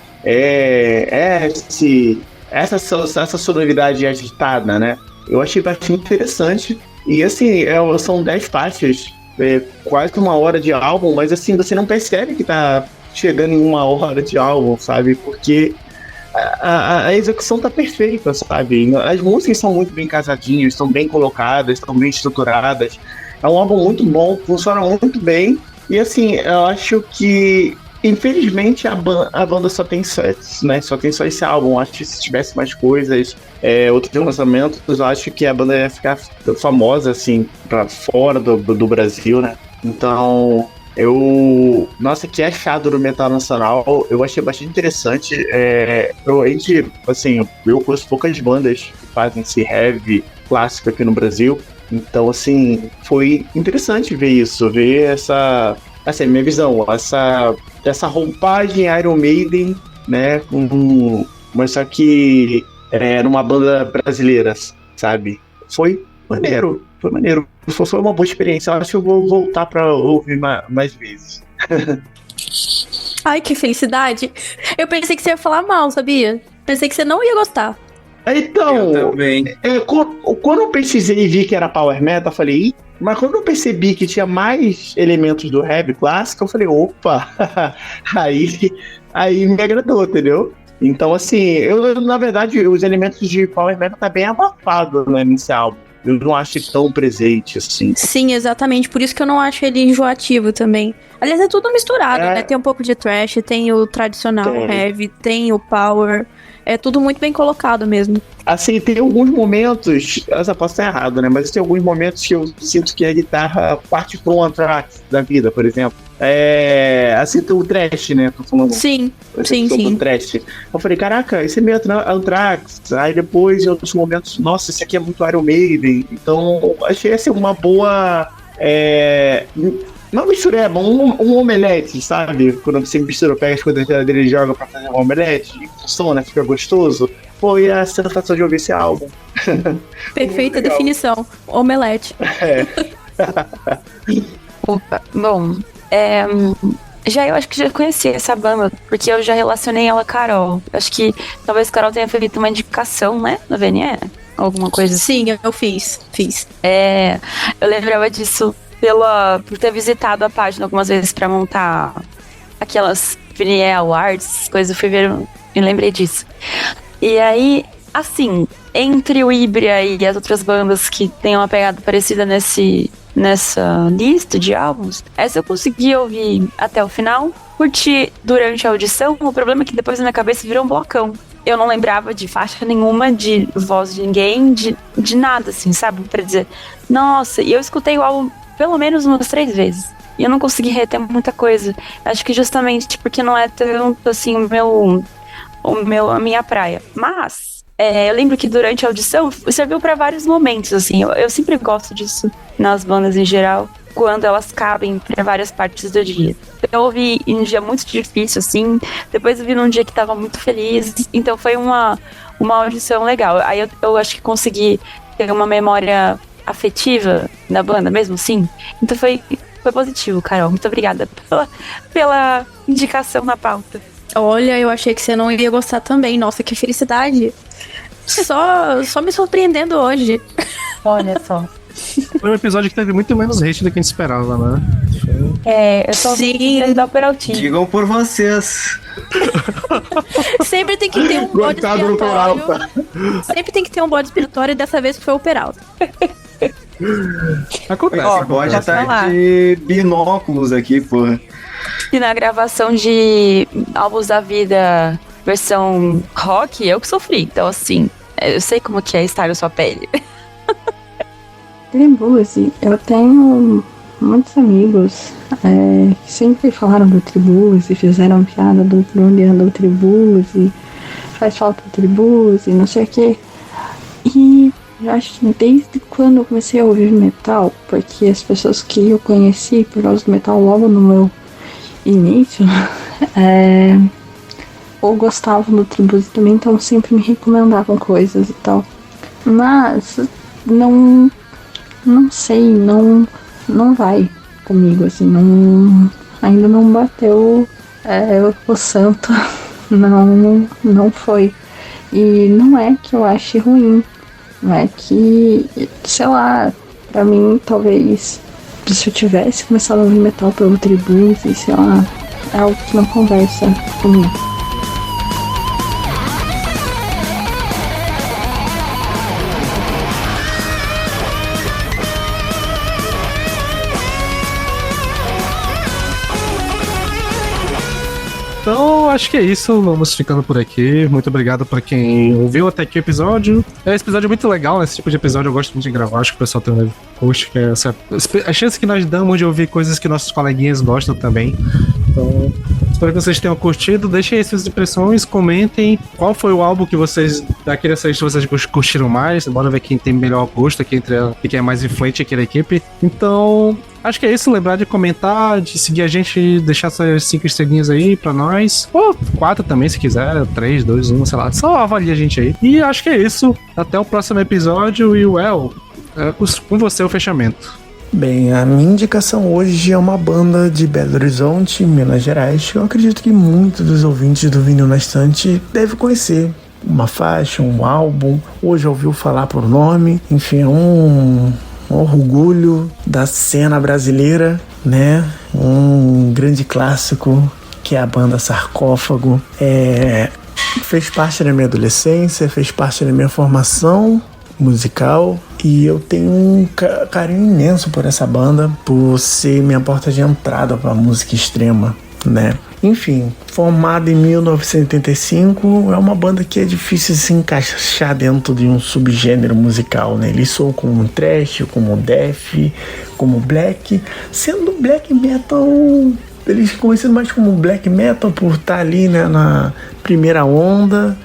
Essa sonoridade agitada, né? Eu achei bastante interessante. E, assim, são 10 faixas, quase uma hora de álbum, mas, assim, você não percebe que tá chegando em uma hora de álbum, sabe? Porque a execução tá perfeita, sabe? As músicas são muito bem casadinhas, estão bem colocadas, estão bem estruturadas. É um álbum muito bom, funciona muito bem. E assim, eu acho que, infelizmente, a banda só tem só tem só esse álbum. Acho que se tivesse mais coisas, outros lançamentos, eu acho que a banda ia ficar famosa, assim, pra fora do Brasil, né? Então, nossa, que achado do metal nacional, eu achei bastante interessante. Eu conheço poucas bandas que fazem esse heavy clássico aqui no Brasil. Então, assim, foi interessante ver isso, ver essa minha visão, essa roupagem Iron Maiden, né, mas só que numa banda brasileira, sabe? Foi maneiro. Foi uma boa experiência, eu acho que eu vou voltar pra ouvir mais vezes. Ai, que felicidade. Eu pensei que você ia falar mal, sabia? Pensei que você não ia gostar. Então, Eu também. Quando eu pesquisei e vi que era Power Metal, eu falei, mas quando eu percebi que tinha mais elementos do heavy clássico, eu falei, opa, aí me agradou, entendeu? Então, assim, na verdade, os elementos de Power Metal tá bem abafado, né, nesse álbum. Eu não acho ele tão presente, assim. Sim, exatamente. Por isso que eu não acho ele enjoativo também. Aliás, é tudo misturado, né? Tem um pouco de thrash, tem o tradicional heavy, tem o power. É tudo muito bem colocado mesmo. Assim, tem alguns momentos, eu posso estar errado, né? Mas tem alguns momentos que eu sinto que a guitarra parte para um Anthrax da vida, por exemplo. Assim, o thrash, né? Tô falando. Sim. O thrash. Eu falei, caraca, esse é meio Anthrax. Aí depois, em outros momentos, nossa, esse aqui é muito Iron Maiden. Então, achei essa uma boa... Não mistureba, um omelete, sabe? Quando você mistura, pega as coisas da geladeira e joga pra fazer um omelete, e funciona, fica gostoso. Foi a sensação de ouvir esse álbum. Perfeita definição, omelete. Opa, bom, eu acho que já conheci essa banda, porque eu já relacionei ela a Carol. Acho que talvez Carol tenha feito uma indicação, né, no VNE, alguma coisa assim. Sim, eu fiz. Eu lembrava disso por ter visitado a página algumas vezes pra montar aquelas VNE Awards, coisas, eu fui ver e lembrei disso. E aí, assim, entre o Híbria e as outras bandas que têm uma pegada parecida nessa lista de álbuns, essa eu consegui ouvir até o final, curti durante a audição. O problema é que depois na minha cabeça virou um blocão. Eu não lembrava de faixa nenhuma, de voz de ninguém, de nada, assim, sabe? Pra dizer, nossa, e eu escutei o álbum pelo menos umas 3 vezes. E eu não consegui reter muita coisa. Acho que justamente porque não é tanto, assim, a minha praia. Mas, eu lembro que durante a audição serviu para vários momentos, assim. Eu sempre gosto disso nas bandas em geral, quando elas cabem para várias partes do dia. Eu ouvi em um dia muito difícil, assim. Depois eu vi num dia que tava muito feliz. Então foi uma audição legal. Aí eu acho que consegui ter uma memória afetiva da banda mesmo, assim. Então foi positivo, Carol. Muito obrigada pela indicação na pauta. Olha, eu achei que você não iria gostar também. Nossa, que felicidade. Só me surpreendendo hoje. Olha só. Foi um episódio que teve muito menos hate do que a gente esperava, né? Eu só ouvi da Peraltinho. Digam por vocês. Sempre tem que ter um bode expiatório. Sempre tem que ter um bode expiatório, e dessa vez foi o Peralta. Acontece. Pode estar de binóculos aqui, porra. E na gravação de álbuns da vida versão rock, eu que sofri. Então, assim, eu sei como que é estar na sua pele. Tribulus, eu tenho muitos amigos que sempre falaram do Tribulus e fizeram piada do Leandro Tribulus e faz falta do Tribulus e não sei o que. E eu acho que desde quando eu comecei a ouvir metal, porque as pessoas que eu conheci por causa do metal logo no meu início, ou gostavam do Tribulus também, então sempre me recomendavam coisas e tal. Mas não sei, não vai comigo, assim, ainda não bateu o santo, não foi. E não é que eu ache ruim, não é que, sei lá, pra mim, talvez, se eu tivesse começado a ouvir metal pelo Tribulus, e sei lá, é algo que não conversa comigo. acho que é isso, vamos ficando por aqui. Muito obrigado pra quem ouviu até aqui o episódio. Esse episódio é muito legal, né? Esse tipo de episódio eu gosto muito de gravar, acho que o pessoal tem um post, que é a chance que nós damos de ouvir coisas que nossos coleguinhas gostam também. Então, espero que vocês tenham curtido. Deixem aí suas impressões, comentem qual foi o álbum que vocês, daquele que vocês curtiram mais. Bora ver quem tem melhor gosto aqui e quem é mais influente aqui da equipe. Então, acho que é isso. Lembrar de comentar, de seguir a gente, deixar essas 5 estrelinhas aí pra nós. Ou 4 também, se quiser. 3, 2, 1, sei lá. Só avalie a gente aí. E acho que é isso. Até o próximo episódio. E, com você o fechamento. Bem, a minha indicação hoje é uma banda de Belo Horizonte, Minas Gerais. Eu acredito que muitos dos ouvintes do Vinil na Estante devem conhecer. Uma faixa, um álbum, ou já ouviu falar por nome. Enfim, é um orgulho da cena brasileira, né? Um grande clássico que é a banda Sarcófago. Fez parte da minha adolescência, fez parte da minha formação musical, e eu tenho um carinho imenso por essa banda, por ser minha porta de entrada para música extrema, né? Enfim, formada em 1985, é uma banda que é difícil se encaixar dentro de um subgênero musical, né? Eles soam como thrash, como death, como black, sendo black metal. Eles conhecidos mais como black metal por estar ali, né, na primeira onda,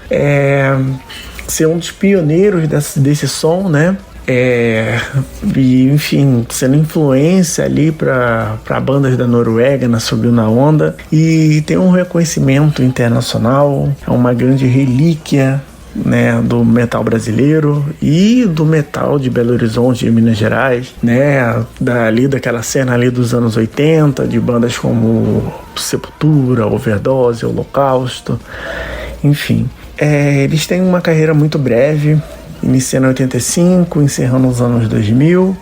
ser um dos pioneiros desse som, né? E, enfim, sendo influência ali para bandas da Noruega na Subiu na Onda, e tem um reconhecimento internacional, é uma grande relíquia, né, do metal brasileiro e do metal de Belo Horizonte e Minas Gerais, né, daquela cena ali dos anos 80, de bandas como Sepultura, Overdose, Holocausto, enfim. Eles têm uma carreira muito breve, iniciando em 85, encerrando nos anos 2000,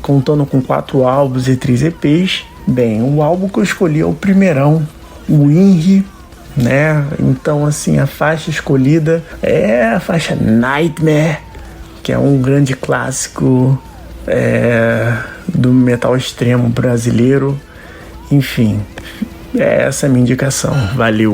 contando com 4 álbuns e 3 EPs. Bem, o álbum que eu escolhi é o primeirão, o INRI, né? Então, assim, a faixa escolhida é a faixa Nightmare, que é um grande clássico do metal extremo brasileiro. Enfim, essa é a minha indicação. Valeu!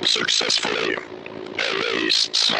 Successfully erased.